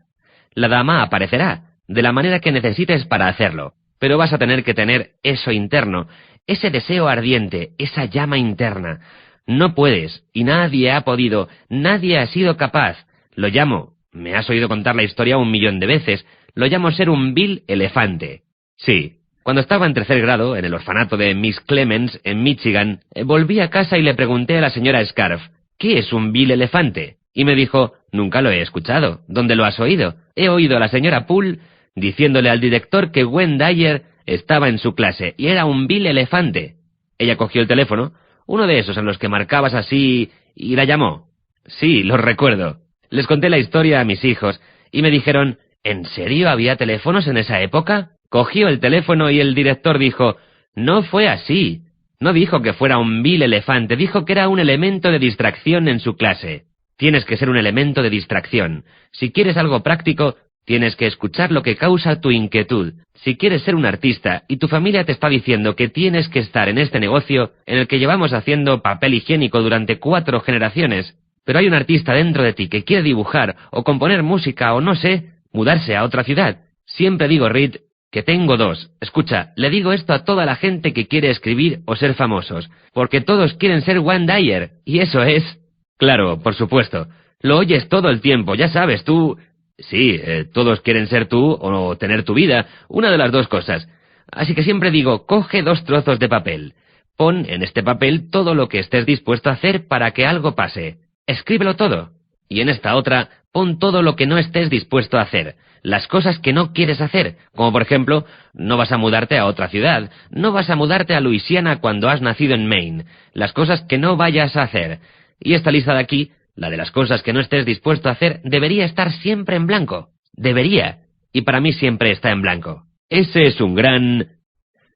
La dama aparecerá, de la manera que necesites para hacerlo. Pero vas a tener que tener eso interno, ese deseo ardiente, esa llama interna. No puedes, y nadie ha podido, nadie ha sido capaz. Lo llamo, me has oído contar la historia 1.000.000 de veces, lo llamo ser un vil elefante. Sí, cuando estaba en 3er grado, en el orfanato de Miss Clemens, en Michigan, volví a casa y le pregunté a la señora Scarf, ¿qué es un vil elefante? Y me dijo, nunca lo he escuchado. ¿Dónde lo has oído? He oído a la señora Poole diciéndole al director que Gwen Dyer estaba en su clase y era un vil elefante. Ella cogió el teléfono, uno de esos en los que marcabas así, y la llamó. Sí, lo recuerdo. Les conté la historia a mis hijos y me dijeron, ¿en serio había teléfonos en esa época? Cogió el teléfono y el director dijo, no fue así. No dijo que fuera un vil elefante, dijo que era un elemento de distracción en su clase. Tienes que ser un elemento de distracción. Si quieres algo práctico, tienes que escuchar lo que causa tu inquietud. Si quieres ser un artista y tu familia te está diciendo que tienes que estar en este negocio en el que llevamos haciendo papel higiénico durante 4 generaciones, pero hay un artista dentro de ti que quiere dibujar o componer música o no sé, mudarse a otra ciudad. Siempre digo, Reed, que tengo 2. Escucha, le digo esto a toda la gente que quiere escribir o ser famosos, porque todos quieren ser Gwen Dyer, y eso es... Claro, por supuesto. Lo oyes todo el tiempo, ya sabes, tú... Sí, todos quieren ser tú o tener tu vida, una de las 2 cosas. Así que siempre digo, coge 2 trozos de papel. Pon en este papel todo lo que estés dispuesto a hacer para que algo pase. Escríbelo todo. Y en esta otra, pon todo lo que no estés dispuesto a hacer. Las cosas que no quieres hacer, como por ejemplo, no vas a mudarte a otra ciudad, no vas a mudarte a Luisiana cuando has nacido en Maine. Las cosas que no vayas a hacer. Y esta lista de aquí, la de las cosas que no estés dispuesto a hacer, debería estar siempre en blanco. Debería. Y para mí siempre está en blanco. Ese es un gran...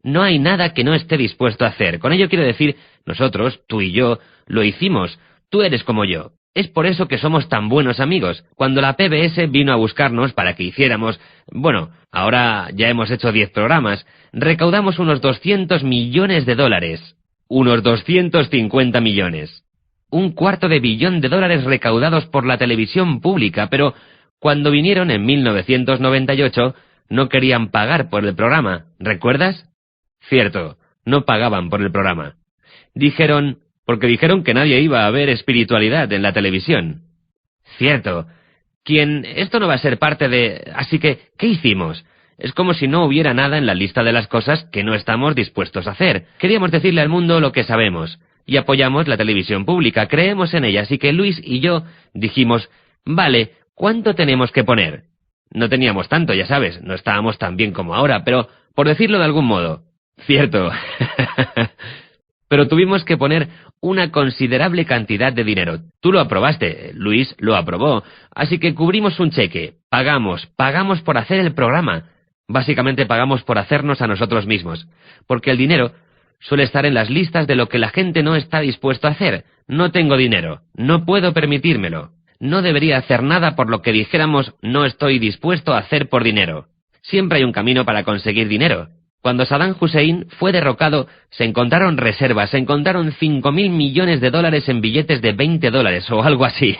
No hay nada que no esté dispuesto a hacer. Con ello quiero decir, nosotros, tú y yo, lo hicimos. Tú eres como yo. Es por eso que somos tan buenos amigos. Cuando la PBS vino a buscarnos para que hiciéramos... Bueno, ahora ya hemos hecho 10 programas. Recaudamos unos 200 millones de dólares. Unos 250 millones. $250 millones recaudados por la televisión pública, pero cuando vinieron en 1998 no querían pagar por el programa, ¿recuerdas? Cierto, no pagaban por el programa. Porque dijeron que nadie iba a ver espiritualidad en la televisión. Cierto. Esto no va a ser parte de... Así que, ¿qué hicimos? Es como si no hubiera nada en la lista de las cosas que no estamos dispuestos a hacer. Queríamos decirle al mundo lo que sabemos. Y apoyamos la televisión pública, creemos en ella, así que Luis y yo dijimos, vale, ¿cuánto tenemos que poner? No teníamos tanto, ya sabes, no estábamos tan bien como ahora, pero por decirlo de algún modo. Cierto. Pero tuvimos que poner una considerable cantidad de dinero. Tú lo aprobaste, Luis lo aprobó, así que cubrimos un cheque, pagamos por hacer el programa. Básicamente pagamos por hacernos a nosotros mismos, porque el dinero suele estar en las listas de lo que la gente no está dispuesto a hacer. No tengo dinero, no puedo permitírmelo. No debería hacer nada por lo que dijéramos no estoy dispuesto a hacer por dinero. Siempre hay un camino para conseguir dinero. Cuando Saddam Hussein fue derrocado, se encontraron reservas, se encontraron 5.000 millones de dólares en billetes de $20 o algo así.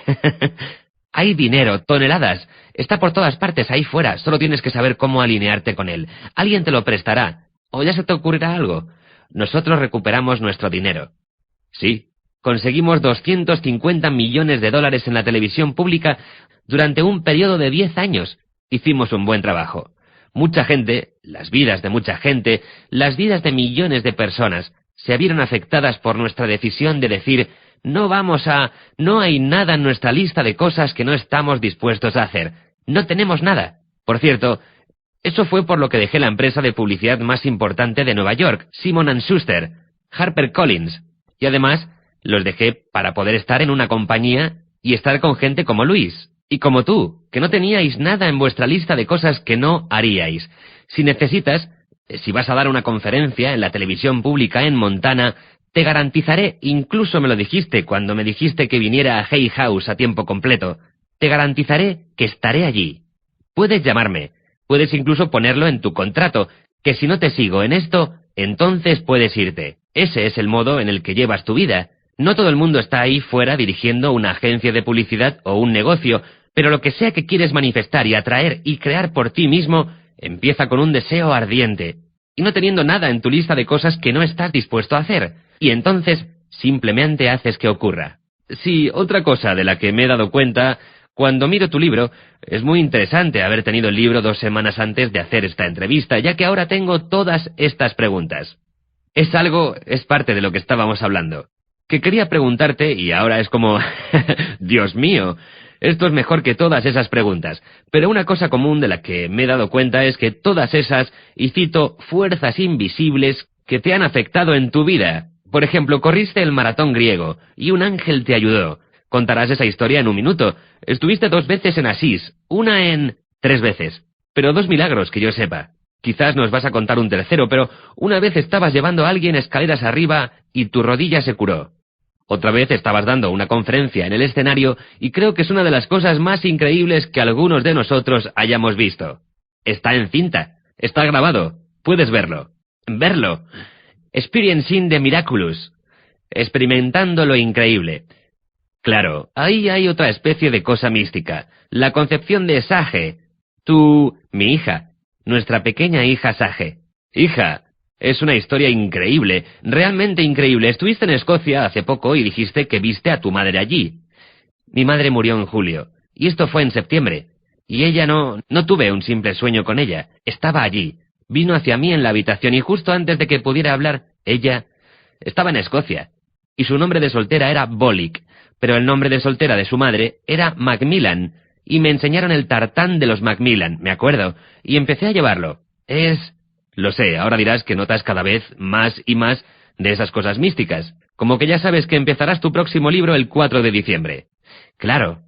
Hay dinero, toneladas. Está por todas partes, ahí fuera. Solo tienes que saber cómo alinearte con él. Alguien te lo prestará. O ya se te ocurrirá algo. Nosotros recuperamos nuestro dinero. Sí, conseguimos 250 millones de dólares en la televisión pública durante un periodo de 10 años. Hicimos un buen trabajo. Mucha gente, las vidas de mucha gente, las vidas de millones de personas, se vieron afectadas por nuestra decisión de decir, no hay nada en nuestra lista de cosas que no estamos dispuestos a hacer. No tenemos nada. Por cierto, eso fue por lo que dejé la empresa de publicidad más importante de Nueva York, Simon & Schuster, HarperCollins, y además los dejé para poder estar en una compañía y estar con gente como Luis. Y como tú, que no teníais nada en vuestra lista de cosas que no haríais. Si vas a dar una conferencia en la televisión pública en Montana, te garantizaré, incluso me lo dijiste cuando me dijiste que viniera a Hay House a tiempo completo, te garantizaré que estaré allí. Puedes llamarme, puedes incluso ponerlo en tu contrato, que si no te sigo en esto, entonces puedes irte. Ese es el modo en el que llevas tu vida. No todo el mundo está ahí fuera dirigiendo una agencia de publicidad o un negocio, pero lo que sea que quieres manifestar y atraer y crear por ti mismo, empieza con un deseo ardiente, y no teniendo nada en tu lista de cosas que no estás dispuesto a hacer, y entonces simplemente haces que ocurra. Sí, otra cosa de la que me he dado cuenta, cuando miro tu libro, es muy interesante haber tenido el libro 2 semanas antes de hacer esta entrevista, ya que ahora tengo todas estas preguntas. Es parte de lo que estábamos hablando. Que quería preguntarte y ahora es como... Dios mío, esto es mejor que todas esas preguntas. Pero una cosa común de la que me he dado cuenta es que todas esas, y cito, fuerzas invisibles que te han afectado en tu vida. Por ejemplo, corriste el maratón griego y un ángel te ayudó. Contarás esa historia en un minuto. Estuviste 2 veces en Asís, 3 veces. Pero 2 milagros que yo sepa. Quizás nos vas a contar un tercero, pero una vez estabas llevando a alguien escaleras arriba y tu rodilla se curó. Otra vez estabas dando una conferencia en el escenario y creo que es una de las cosas más increíbles que algunos de nosotros hayamos visto. Está en cinta, está grabado, puedes verlo. Verlo. Experiencing the miraculous. Experimentando lo increíble. Claro, ahí hay otra especie de cosa mística. La concepción de Sage. Mi hija. Nuestra pequeña hija Sage. Hija, es una historia increíble, realmente increíble. Estuviste en Escocia hace poco y dijiste que viste a tu madre allí. Mi madre murió en julio, y esto fue en septiembre. Y ella no tuve un simple sueño con ella, estaba allí. Vino hacia mí en la habitación y justo antes de que pudiera hablar, ella estaba en Escocia. Y su nombre de soltera era Bollick, pero el nombre de soltera de su madre era Macmillan. Y me enseñaron el tartán de los Macmillan, me acuerdo, y empecé a llevarlo. Lo sé, ahora dirás que notas cada vez más y más de esas cosas místicas, como que ya sabes que empezarás tu próximo libro el 4 de diciembre. Claro.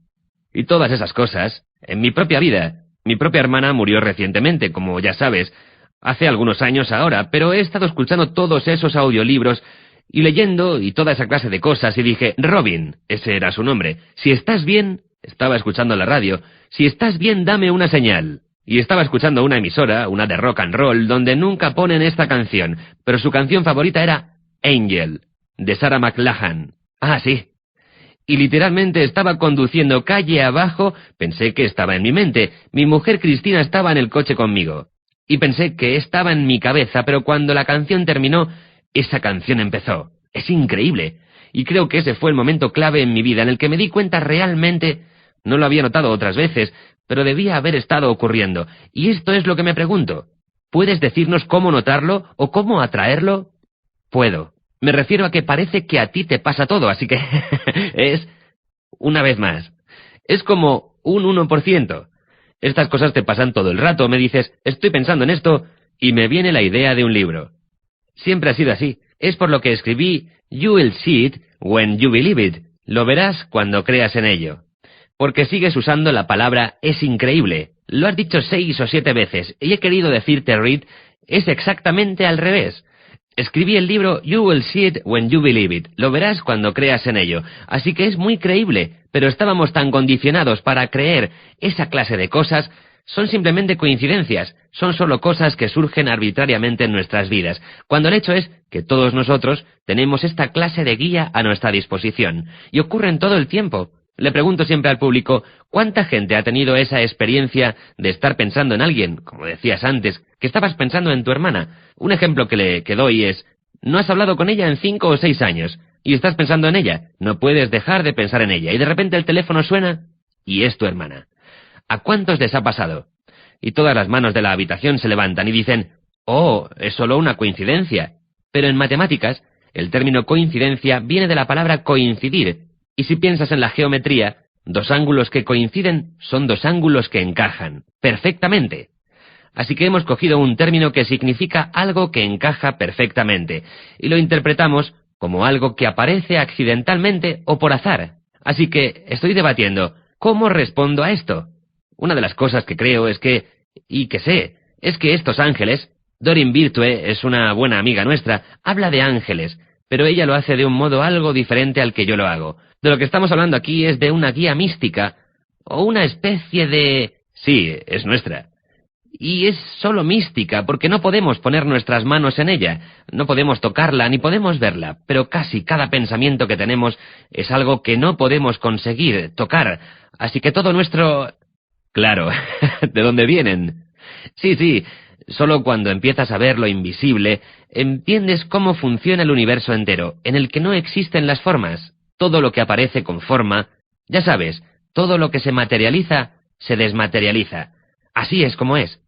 Y todas esas cosas, en mi propia vida. Mi propia hermana murió recientemente, como ya sabes. Hace algunos años ahora, pero he estado escuchando todos esos audiolibros y leyendo y toda esa clase de cosas y dije, Robin, ese era su nombre, si estás bien, estaba escuchando la radio, si estás bien dame una señal. Y estaba escuchando una emisora, una de rock and roll, donde nunca ponen esta canción, pero su canción favorita era Angel, de Sarah McLachlan. Ah, sí. Y literalmente estaba conduciendo calle abajo, pensé que estaba en mi mente, mi mujer Cristina estaba en el coche conmigo. Y pensé que estaba en mi cabeza, pero cuando la canción terminó, esa canción empezó. Es increíble. Y creo que ese fue el momento clave en mi vida, en el que me di cuenta realmente, no lo había notado otras veces, pero debía haber estado ocurriendo. Y esto es lo que me pregunto. ¿Puedes decirnos cómo notarlo o cómo atraerlo? Puedo. Me refiero a que parece que a ti te pasa todo, así que es, una vez más, es como un 1%. Estas cosas te pasan todo el rato, me dices, estoy pensando en esto, y me viene la idea de un libro. Siempre ha sido así. Es por lo que escribí You will see it when you believe it. Lo verás cuando creas en ello. Porque sigues usando la palabra es increíble. Lo has dicho 6 o 7 veces, y he querido decirte, Reed, es exactamente al revés. Escribí el libro You will see it when you believe it. Lo verás cuando creas en ello. Así que es muy creíble, pero estábamos tan condicionados para creer esa clase de cosas. Son simplemente coincidencias, son solo cosas que surgen arbitrariamente en nuestras vidas, cuando el hecho es que todos nosotros tenemos esta clase de guía a nuestra disposición, y ocurren todo el tiempo. Le pregunto siempre al público, ¿cuánta gente ha tenido esa experiencia de estar pensando en alguien, como decías antes, que estabas pensando en tu hermana? Un ejemplo que doy es, no has hablado con ella en 5 o 6 años, y estás pensando en ella, no puedes dejar de pensar en ella, y de repente el teléfono suena, y es tu hermana. ¿A cuántos les ha pasado? Y todas las manos de la habitación se levantan y dicen, oh, es solo una coincidencia. Pero en matemáticas, el término coincidencia viene de la palabra coincidir, y si piensas en la geometría, dos ángulos que coinciden son dos ángulos que encajan, perfectamente. Así que hemos cogido un término que significa algo que encaja perfectamente, y lo interpretamos como algo que aparece accidentalmente o por azar. Así que estoy debatiendo, ¿cómo respondo a esto? Una de las cosas que creo es que, y que sé, es que estos ángeles, Doreen Virtue es una buena amiga nuestra, habla de ángeles, pero ella lo hace de un modo algo diferente al que yo lo hago. De lo que estamos hablando aquí es de una guía mística, o una especie de... Sí, es nuestra. Y es solo mística, porque no podemos poner nuestras manos en ella, no podemos tocarla ni podemos verla, pero casi cada pensamiento que tenemos es algo que no podemos conseguir tocar, así que todo nuestro... Claro, ¿de dónde vienen? Sí, solo cuando empiezas a ver lo invisible, entiendes cómo funciona el universo entero, en el que no existen las formas. Todo lo que aparece con forma, ya sabes, todo lo que se materializa, se desmaterializa. Así es como es.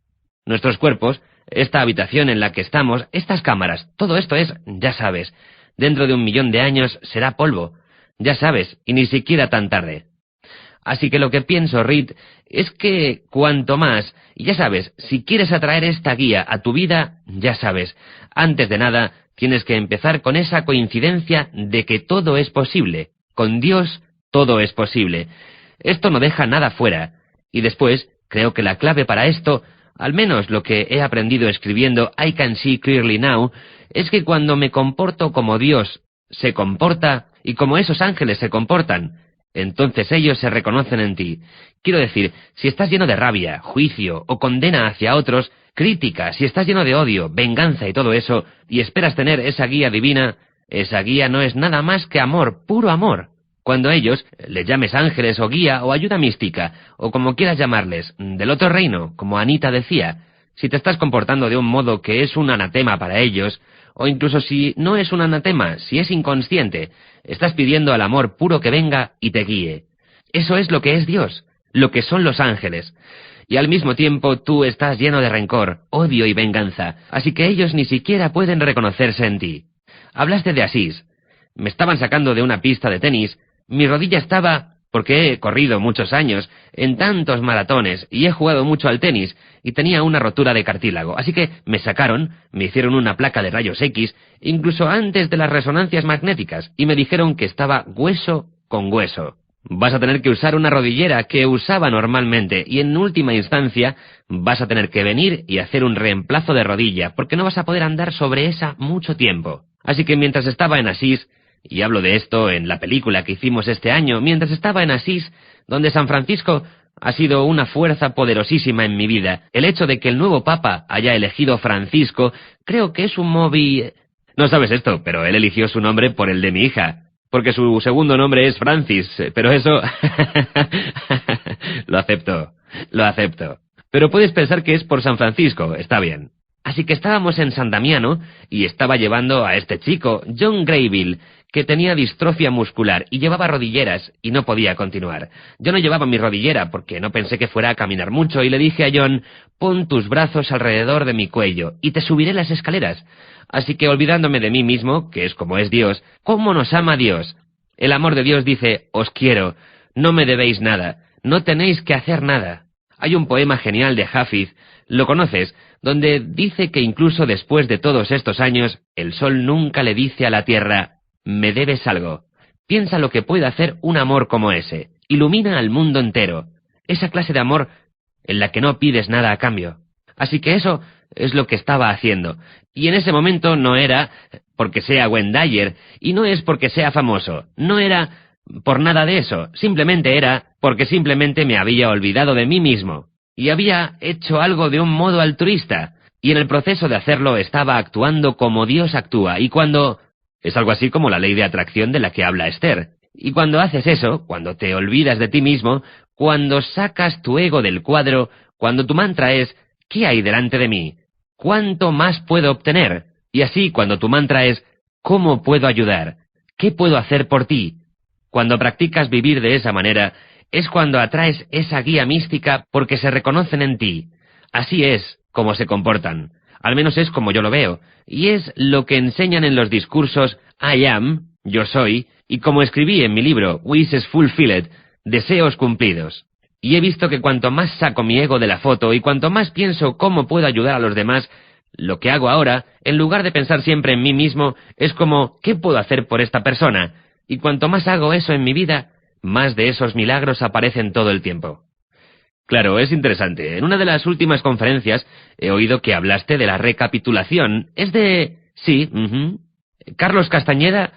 Nuestros cuerpos, esta habitación en la que estamos, estas cámaras, todo esto es, ya sabes, dentro de 1.000.000 de años será polvo. Ya sabes, y ni siquiera tan tarde. Así que lo que pienso, Reed, es que cuanto más, y ya sabes, si quieres atraer esta guía a tu vida, ya sabes, antes de nada, tienes que empezar con esa coincidencia de que todo es posible. Con Dios, todo es posible. Esto no deja nada fuera. Y después, creo que la clave para esto, al menos lo que he aprendido escribiendo I Can See Clearly Now, es que cuando me comporto como Dios se comporta, y como esos ángeles se comportan, entonces ellos se reconocen en ti. Quiero decir, si estás lleno de rabia, juicio o condena hacia otros, crítica, si estás lleno de odio, venganza y todo eso, y esperas tener esa guía divina, esa guía no es nada más que amor, puro amor. Cuando ellos, les llames ángeles o guía o ayuda mística, o como quieras llamarles, del otro reino, como Anita decía, si te estás comportando de un modo que es un anatema para ellos, o incluso si no es un anatema, si es inconsciente, estás pidiendo al amor puro que venga y te guíe. Eso es lo que es Dios, lo que son los ángeles. Y al mismo tiempo tú estás lleno de rencor, odio y venganza, así que ellos ni siquiera pueden reconocerse en ti. Hablaste de Asís. Me estaban sacando de una pista de tenis, mi rodilla estaba, porque he corrido muchos años, en tantos maratones, y he jugado mucho al tenis, y tenía una rotura de cartílago, así que me sacaron, me hicieron una placa de rayos X, incluso antes de las resonancias magnéticas, y me dijeron que estaba hueso con hueso. Vas a tener que usar una rodillera que usaba normalmente y en última instancia vas a tener que venir y hacer un reemplazo de rodilla porque no vas a poder andar sobre esa mucho tiempo. Así que mientras estaba en Asís, y hablo de esto en la película que hicimos este año, mientras estaba en Asís, donde San Francisco ha sido una fuerza poderosísima en mi vida, el hecho de que el nuevo Papa haya elegido Francisco, creo que es un No sabes esto, pero él eligió su nombre por el de mi hija. Porque su segundo nombre es Francis, pero eso... Lo acepto. Pero puedes pensar que es por San Francisco, está bien. Así que estábamos en San Damiano y estaba llevando a este chico, John Graybill, que tenía distrofia muscular y llevaba rodilleras y no podía continuar. Yo no llevaba mi rodillera porque no pensé que fuera a caminar mucho y le dije a John, pon tus brazos alrededor de mi cuello y te subiré las escaleras. Así que olvidándome de mí mismo, que es como es Dios, ¿cómo nos ama Dios? El amor de Dios dice, os quiero, no me debéis nada, no tenéis que hacer nada. Hay un poema genial de Hafiz, ¿lo conoces?, donde dice que incluso después de todos estos años, el sol nunca le dice a la tierra, me debes algo. Piensa lo que puede hacer un amor como ese, ilumina al mundo entero, esa clase de amor en la que no pides nada a cambio. Así que eso es lo que estaba haciendo. Y en ese momento no era porque sea Wayne Dyer, y no es porque sea famoso, no era por nada de eso, simplemente era porque simplemente me había olvidado de mí mismo, y había hecho algo de un modo altruista, y en el proceso de hacerlo estaba actuando como Dios actúa, y cuando... Es algo así como la ley de atracción de la que habla Esther. Y cuando haces eso, cuando te olvidas de ti mismo, cuando sacas tu ego del cuadro, cuando tu mantra es, ¿qué hay delante de mí? ¿Cuánto más puedo obtener? Y así, cuando tu mantra es, ¿cómo puedo ayudar? ¿Qué puedo hacer por ti? Cuando practicas vivir de esa manera, es cuando atraes esa guía mística porque se reconocen en ti. Así es como se comportan. Al menos es como yo lo veo. Y es lo que enseñan en los discursos I am, yo soy, y como escribí en mi libro Wishes Fulfilled, deseos cumplidos. Y he visto que cuanto más saco mi ego de la foto y cuanto más pienso cómo puedo ayudar a los demás, lo que hago ahora, en lugar de pensar siempre en mí mismo, es como, ¿qué puedo hacer por esta persona? Y cuanto más hago eso en mi vida, más de esos milagros aparecen todo el tiempo. Claro, es interesante. En una de las últimas conferencias he oído que hablaste de la recapitulación. Es de... Sí, Carlos Castañeda,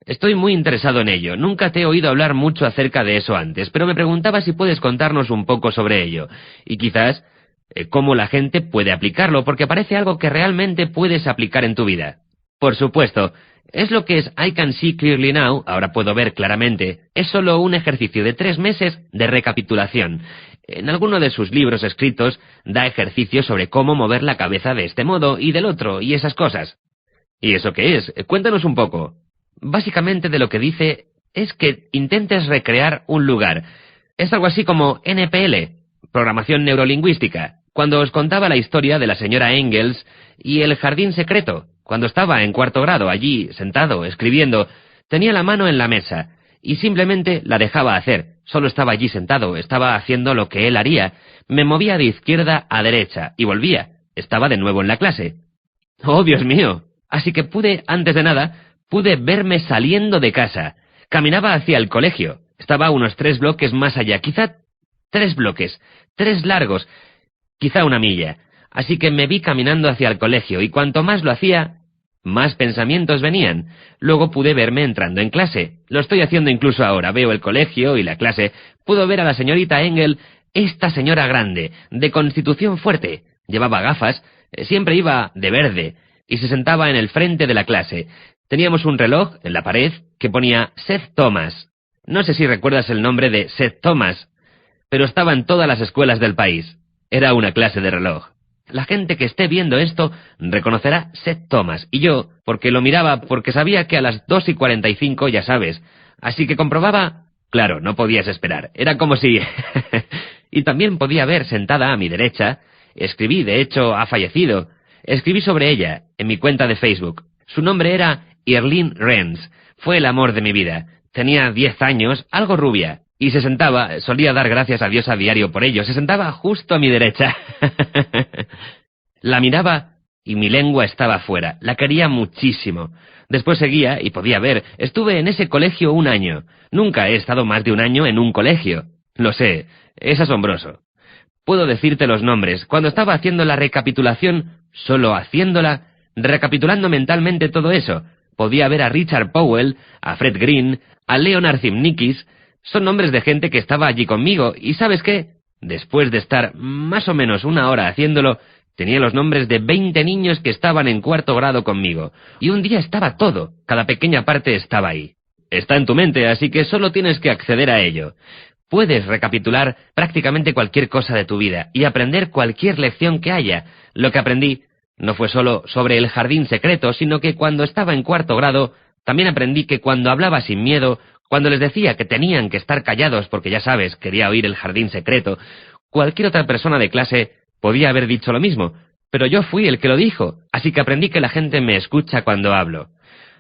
estoy muy interesado en ello. Nunca te he oído hablar mucho acerca de eso antes, pero me preguntaba si puedes contarnos un poco sobre ello. Y quizás cómo la gente puede aplicarlo, porque parece algo que realmente puedes aplicar en tu vida. Por supuesto, es lo que es I Can See Clearly Now, ahora puedo ver claramente. Es solo un ejercicio de 3 meses de recapitulación. En alguno de sus libros escritos da ejercicios sobre cómo mover la cabeza de este modo y del otro y esas cosas. ¿Y eso qué es? Cuéntanos un poco. Básicamente de lo que dice es que intentes recrear un lugar. Es algo así como NPL, programación neurolingüística. Cuando os contaba la historia de la señora Engels y el jardín secreto, cuando estaba en 4º grado allí sentado escribiendo, tenía la mano en la mesa y simplemente la dejaba hacer. Solo estaba allí sentado, estaba haciendo lo que él haría. Me movía de izquierda a derecha y volvía. Estaba de nuevo en la clase. ¡Oh, Dios mío! Así que antes de nada, pude verme saliendo de casa. Caminaba hacia el colegio. Estaba a unos 3 bloques más allá, quizá 3 bloques, 3 largos, quizá 1 milla. Así que me vi caminando hacia el colegio y cuanto más lo hacía, más pensamientos venían. Luego pude verme entrando en clase. Lo estoy haciendo incluso ahora. Veo el colegio y la clase. Puedo ver a la señorita Engel, esta señora grande, de constitución fuerte. Llevaba gafas, siempre iba de verde, y se sentaba en el frente de la clase. Teníamos un reloj en la pared que ponía Seth Thomas. No sé si recuerdas el nombre de Seth Thomas, pero estaba en todas las escuelas del país. Era una clase de reloj. La gente que esté viendo esto reconocerá Seth Thomas, y yo, porque lo miraba, porque sabía que a las 2:45 ya sabes, así que comprobaba, claro, no podías esperar, era como si... Y también podía ver sentada a mi derecha, escribí, de hecho, ha fallecido, escribí sobre ella, en mi cuenta de Facebook. Su nombre era Irlene Renz, fue el amor de mi vida, tenía 10 años, algo rubia, y se sentaba, solía dar gracias a Dios a diario por ello, se sentaba justo a mi derecha. La miraba y mi lengua estaba fuera. La quería muchísimo. Después seguía y podía ver. Estuve en ese colegio 1 año. Nunca he estado más de 1 año en un colegio. Lo sé, es asombroso. Puedo decirte los nombres. Cuando estaba haciendo la recapitulación, solo haciéndola, recapitulando mentalmente todo eso, podía ver a Richard Powell, a Fred Green, a Leonard Zimnikis. Son nombres de gente que estaba allí conmigo, y ¿sabes qué? Después de estar más o menos 1 hora haciéndolo, tenía los nombres de 20 niños que estaban en 4º grado conmigo. Y un día estaba todo, cada pequeña parte estaba ahí. Está en tu mente, así que solo tienes que acceder a ello. Puedes recapitular prácticamente cualquier cosa de tu vida y aprender cualquier lección que haya. Lo que aprendí no fue solo sobre el jardín secreto, sino que cuando estaba en 4º grado, también aprendí que cuando hablaba sin miedo, cuando les decía que tenían que estar callados porque ya sabes, quería oír el jardín secreto, cualquier otra persona de clase podía haber dicho lo mismo, pero yo fui el que lo dijo, así que aprendí que la gente me escucha cuando hablo.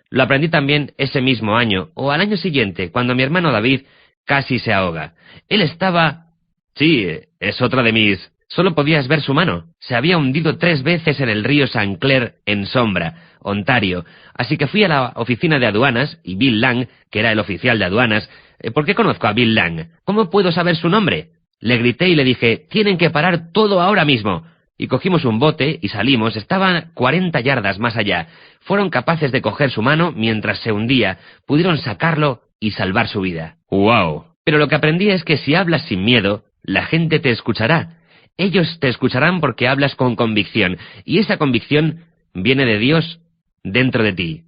Lo aprendí también ese mismo año, o al año siguiente, cuando mi hermano David casi se ahoga. Él estaba... Sí, es otra de mis... Solo podías ver su mano. Se había hundido 3 veces en el río St. Clair en Sombra, Ontario. Así que fui a la oficina de aduanas, y Bill Lang, que era el oficial de aduanas... ¿Por qué conozco a Bill Lang? ¿Cómo puedo saber su nombre? Le grité y le dije, tienen que parar todo ahora mismo. Y cogimos un bote y salimos, estaban 40 yardas más allá. Fueron capaces de coger su mano mientras se hundía, pudieron sacarlo y salvar su vida. ¡Wow! Pero lo que aprendí es que si hablas sin miedo, la gente te escuchará. Ellos te escucharán porque hablas con convicción, y esa convicción viene de Dios dentro de ti.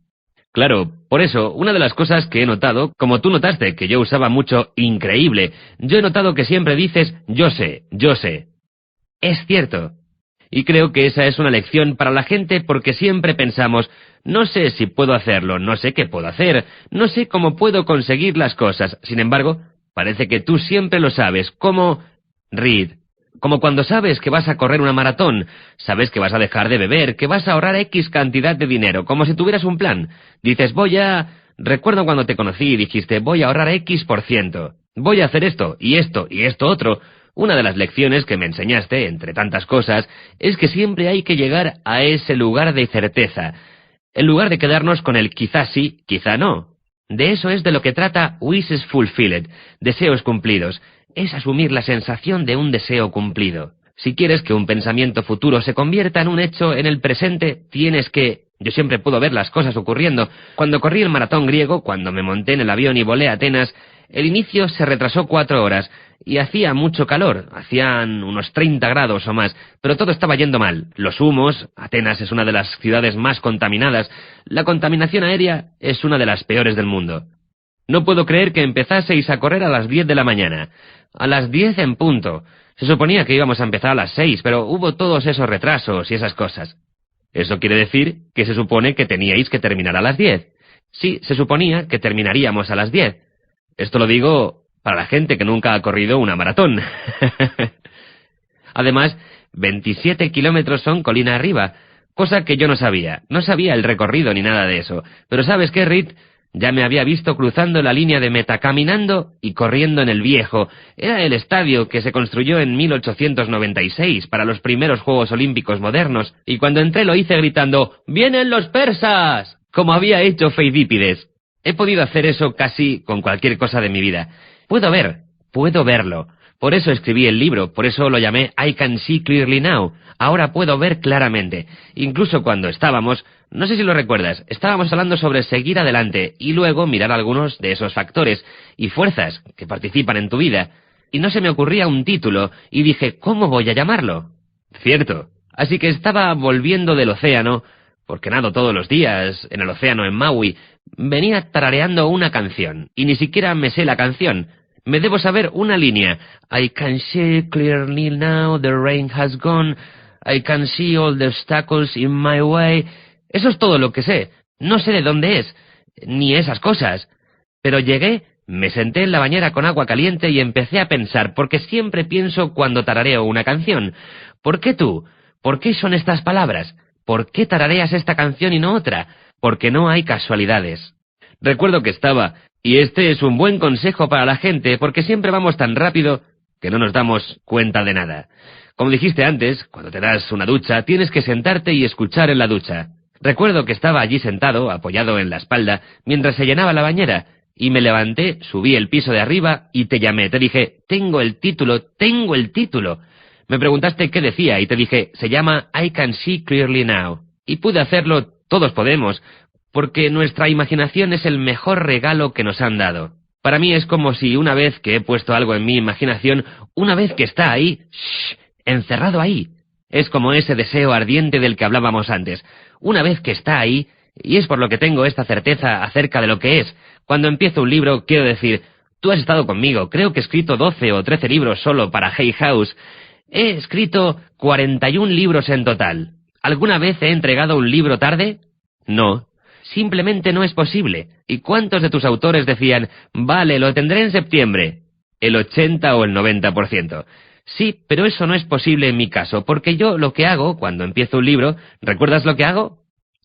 Claro, por eso, una de las cosas que he notado, como tú notaste que yo usaba mucho increíble, yo he notado que siempre dices yo sé, yo sé. Es cierto. Y creo que esa es una lección para la gente porque siempre pensamos, no sé si puedo hacerlo, no sé qué puedo hacer, no sé cómo puedo conseguir las cosas. Sin embargo, parece que tú siempre lo sabes, como Reed. Como cuando sabes que vas a correr una maratón, sabes que vas a dejar de beber, que vas a ahorrar X cantidad de dinero, como si tuvieras un plan. Dices, recuerdo cuando te conocí y dijiste, voy a ahorrar X%, voy a hacer esto y esto y esto otro. Una de las lecciones que me enseñaste, entre tantas cosas, es que siempre hay que llegar a ese lugar de certeza, en lugar de quedarnos con el quizá sí, quizá no. De eso es de lo que trata Wishes Fulfilled, deseos cumplidos. Es asumir la sensación de un deseo cumplido. Si quieres que un pensamiento futuro se convierta en un hecho en el presente, tienes que... Yo siempre puedo ver las cosas ocurriendo. Cuando corrí el maratón griego, cuando me monté en el avión y volé a Atenas, el inicio se retrasó 4 horas, y hacía mucho calor, hacían unos 30 grados o más, pero todo estaba yendo mal. Los humos, Atenas es una de las ciudades más contaminadas, la contaminación aérea es una de las peores del mundo. No puedo creer que empezaseis a correr a las 10 de la mañana. A las 10 en punto. Se suponía que íbamos a empezar a las 6, pero hubo todos esos retrasos y esas cosas. Eso quiere decir que se supone que teníais que terminar a las 10. Sí, se suponía que terminaríamos a las 10. Esto lo digo para la gente que nunca ha corrido una maratón. Además, 27 kilómetros son colina arriba, cosa que yo no sabía. No sabía el recorrido ni nada de eso. Pero ¿sabes qué, Reed? Ya me había visto cruzando la línea de meta, caminando y corriendo en el viejo. Era el estadio que se construyó en 1896 para los primeros Juegos Olímpicos modernos, y cuando entré lo hice gritando ¡Vienen los persas!, como había hecho Feidípides. He podido hacer eso casi con cualquier cosa de mi vida. Puedo verlo. Por eso escribí el libro, por eso lo llamé I Can See Clearly Now. Ahora puedo ver claramente. Incluso cuando estábamos, no sé si lo recuerdas, estábamos hablando sobre seguir adelante y luego mirar algunos de esos factores y fuerzas que participan en tu vida. Y no se me ocurría un título y dije, ¿cómo voy a llamarlo? Cierto. Así que estaba volviendo del océano, porque nado todos los días en el océano en Maui. Venía tarareando una canción y ni siquiera me sé la canción. Me debo saber una línea. I can see clearly now the rain has gone. I can see all the obstacles in my way. Eso es todo lo que sé. No sé de dónde es, ni esas cosas. Pero llegué, me senté en la bañera con agua caliente y empecé a pensar, porque siempre pienso cuando tarareo una canción. ¿Por qué tú? ¿Por qué son estas palabras? ¿Por qué tarareas esta canción y no otra? Porque no hay casualidades. Recuerdo que estaba... Y este es un buen consejo para la gente, porque siempre vamos tan rápido que no nos damos cuenta de nada. Como dijiste antes, cuando te das una ducha, tienes que sentarte y escuchar en la ducha. Recuerdo que estaba allí sentado, apoyado en la espalda, mientras se llenaba la bañera, y me levanté, subí el piso de arriba y te llamé. Te dije, tengo el título, tengo el título. Me preguntaste qué decía y te dije, se llama I Can See Clearly Now. Y pude hacerlo, todos podemos, porque nuestra imaginación es el mejor regalo que nos han dado. Para mí es como si una vez que he puesto algo en mi imaginación, una vez que está ahí, encerrado ahí, es como ese deseo ardiente del que hablábamos antes. Una vez que está ahí, y es por lo que tengo esta certeza acerca de lo que es, cuando empiezo un libro, quiero decir, tú has estado conmigo, creo que he escrito 12 o 13 libros solo para Hay House. He escrito 41 libros en total. ¿Alguna vez he entregado un libro tarde? No. Simplemente no es posible. ¿Y cuántos de tus autores decían, vale, lo tendré en septiembre? El 80 o el 90%. Sí, pero eso no es posible en mi caso, porque yo lo que hago cuando empiezo un libro, ¿recuerdas lo que hago?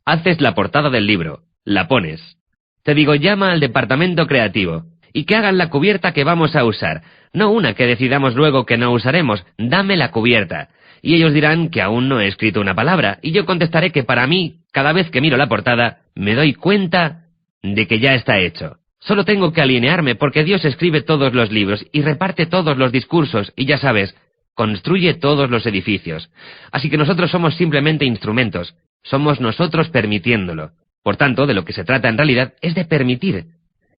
Haces la portada del libro, la pones. Te digo, llama al departamento creativo, y que hagan la cubierta que vamos a usar, no una que decidamos luego que no usaremos, dame la cubierta. Y ellos dirán que aún no he escrito una palabra, y yo contestaré que para mí, cada vez que miro la portada, me doy cuenta de que ya está hecho. Solo tengo que alinearme porque Dios escribe todos los libros y reparte todos los discursos y ya sabes, construye todos los edificios. Así que nosotros somos simplemente instrumentos, somos nosotros permitiéndolo. Por tanto, de lo que se trata en realidad es de permitir,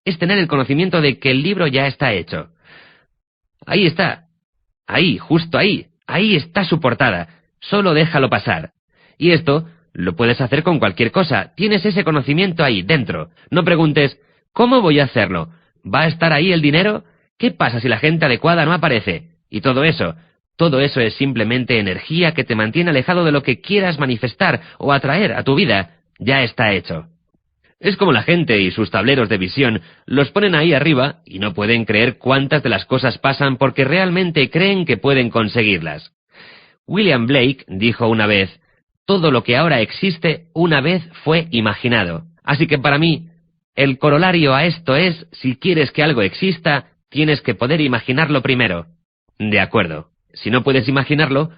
es tener el conocimiento de que el libro ya está hecho. Ahí está, ahí, justo ahí está su portada, solo déjalo pasar. Y esto lo puedes hacer con cualquier cosa, tienes ese conocimiento ahí, dentro. No preguntes, ¿cómo voy a hacerlo? ¿Va a estar ahí el dinero? ¿Qué pasa si la gente adecuada no aparece? Y todo eso es simplemente energía que te mantiene alejado de lo que quieras manifestar o atraer a tu vida. Ya está hecho. Es como la gente y sus tableros de visión los ponen ahí arriba y no pueden creer cuántas de las cosas pasan porque realmente creen que pueden conseguirlas. William Blake dijo una vez, todo lo que ahora existe una vez fue imaginado. Así que para mí, el corolario a esto es, si quieres que algo exista, tienes que poder imaginarlo primero. De acuerdo. Si no puedes imaginarlo,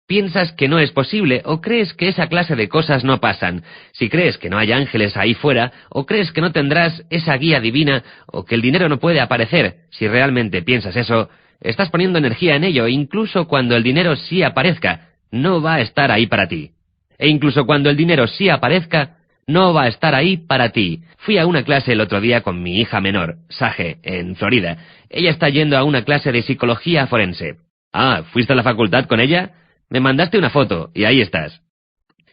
piensas que no es posible o crees que esa clase de cosas no pasan. Si crees que no hay ángeles ahí fuera, o crees que no tendrás esa guía divina, o que el dinero no puede aparecer, si realmente piensas eso, estás poniendo energía en ello, incluso cuando el dinero sí aparezca, no va a estar ahí para ti. E incluso cuando el dinero sí aparezca, no va a estar ahí para ti. Fui a una clase el otro día con mi hija menor, Sage, en Florida. Ella está yendo a una clase de psicología forense. Ah, ¿fuiste a la facultad con ella? Me mandaste una foto, y ahí estás.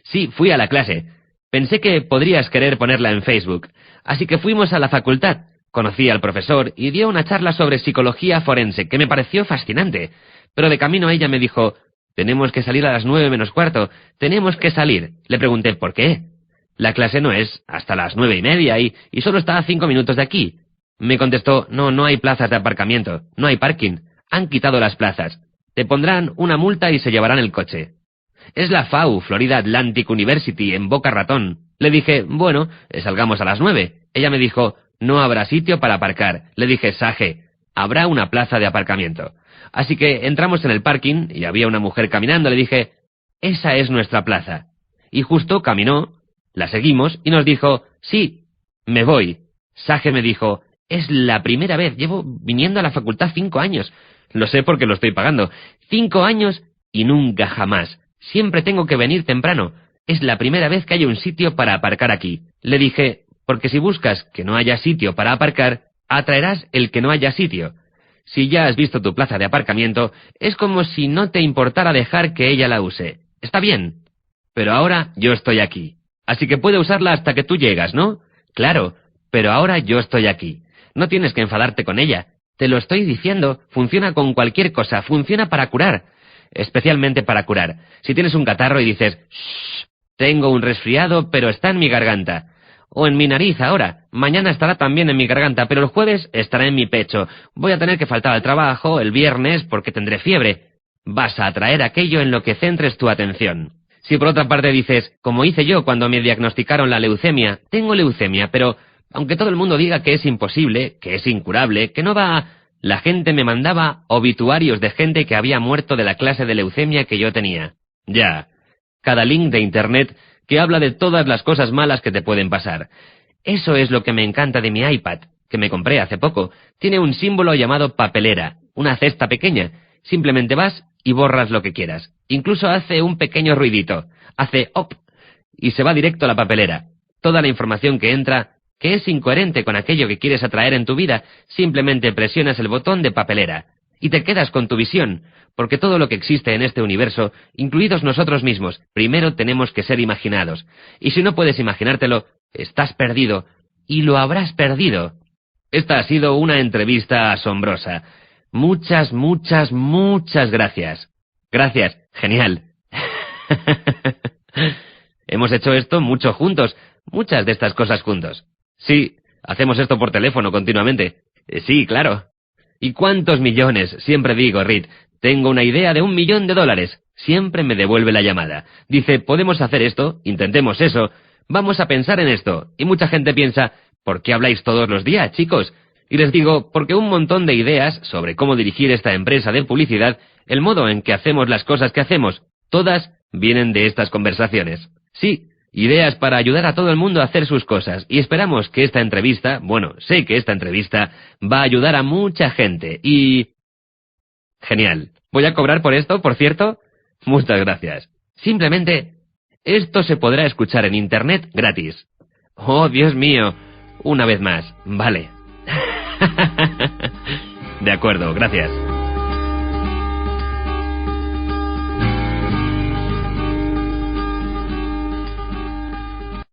Sí, fui a la clase. Pensé que podrías querer ponerla en Facebook. Así que fuimos a la facultad. Conocí al profesor y dio una charla sobre psicología forense, que me pareció fascinante. Pero de camino ella me dijo, tenemos que salir a las 9 menos cuarto. Tenemos que salir. Le pregunté, ¿por qué? La clase no es hasta las 9:30 y solo está a 5 minutos de aquí. Me contestó, no hay plazas de aparcamiento, no hay parking. Han quitado las plazas. Te pondrán una multa y se llevarán el coche. Es la FAU, Florida Atlantic University, en Boca Ratón. Le dije, bueno, salgamos a las 9. Ella me dijo, no habrá sitio para aparcar. Le dije, Sage, habrá una plaza de aparcamiento. Así que entramos en el parking y había una mujer caminando. Le dije, esa es nuestra plaza. Y justo caminó, la seguimos y nos dijo, sí, me voy. Sage me dijo, es la primera vez, llevo viniendo a la facultad 5 años. Lo sé porque lo estoy pagando. 5 años y nunca jamás. Siempre tengo que venir temprano. Es la primera vez que hay un sitio para aparcar aquí. Le dije, porque si buscas que no haya sitio para aparcar, atraerás el que no haya sitio. Si ya has visto tu plaza de aparcamiento, es como si no te importara dejar que ella la use. Está bien. Pero ahora yo estoy aquí. Así que puede usarla hasta que tú llegas, ¿no? Claro, pero ahora yo estoy aquí. No tienes que enfadarte con ella. Te lo estoy diciendo, funciona con cualquier cosa, funciona para curar. Especialmente para curar. Si tienes un catarro y dices, shh, tengo un resfriado, pero está en mi garganta. O en mi nariz ahora. Mañana estará también en mi garganta, pero el jueves estará en mi pecho. Voy a tener que faltar al trabajo el viernes porque tendré fiebre. Vas a atraer aquello en lo que centres tu atención. Si por otra parte dices, como hice yo cuando me diagnosticaron la leucemia, tengo leucemia, pero aunque todo el mundo diga que es imposible, que es incurable, que no va La gente me mandaba obituarios de gente que había muerto de la clase de leucemia que yo tenía. Ya, cada link de internet que habla de todas las cosas malas que te pueden pasar. Eso es lo que me encanta de mi iPad, que me compré hace poco. Tiene un símbolo llamado papelera, una cesta pequeña. Simplemente vas y borras lo que quieras. Incluso hace un pequeño ruidito. Hace op y se va directo a la papelera. Toda la información que entra, que es incoherente con aquello que quieres atraer en tu vida, simplemente presionas el botón de papelera y te quedas con tu visión, porque todo lo que existe en este universo, incluidos nosotros mismos, primero tenemos que ser imaginados. Y si no puedes imaginártelo, estás perdido, y lo habrás perdido. Esta ha sido una entrevista asombrosa. Muchas, muchas, muchas gracias. Gracias, genial. Hemos hecho esto mucho juntos, muchas de estas cosas juntos. Sí, hacemos esto por teléfono continuamente. Sí, claro. ¿Y cuántos millones? Siempre digo, Reed, tengo una idea de $1 millón. Siempre me devuelve la llamada. Dice, podemos hacer esto, intentemos eso, vamos a pensar en esto. Y mucha gente piensa, ¿por qué habláis todos los días, chicos? Y les digo, porque un montón de ideas sobre cómo dirigir esta empresa de publicidad, el modo en que hacemos las cosas que hacemos, todas vienen de estas conversaciones. Sí, ideas para ayudar a todo el mundo a hacer sus cosas, y esperamos que esta entrevista, sé que esta entrevista va a ayudar a mucha gente, y... Genial. ¿Voy a cobrar por esto, por cierto? Muchas gracias. Simplemente, esto se podrá escuchar en internet gratis. Oh, Dios mío. Una vez más. Vale. De acuerdo, gracias.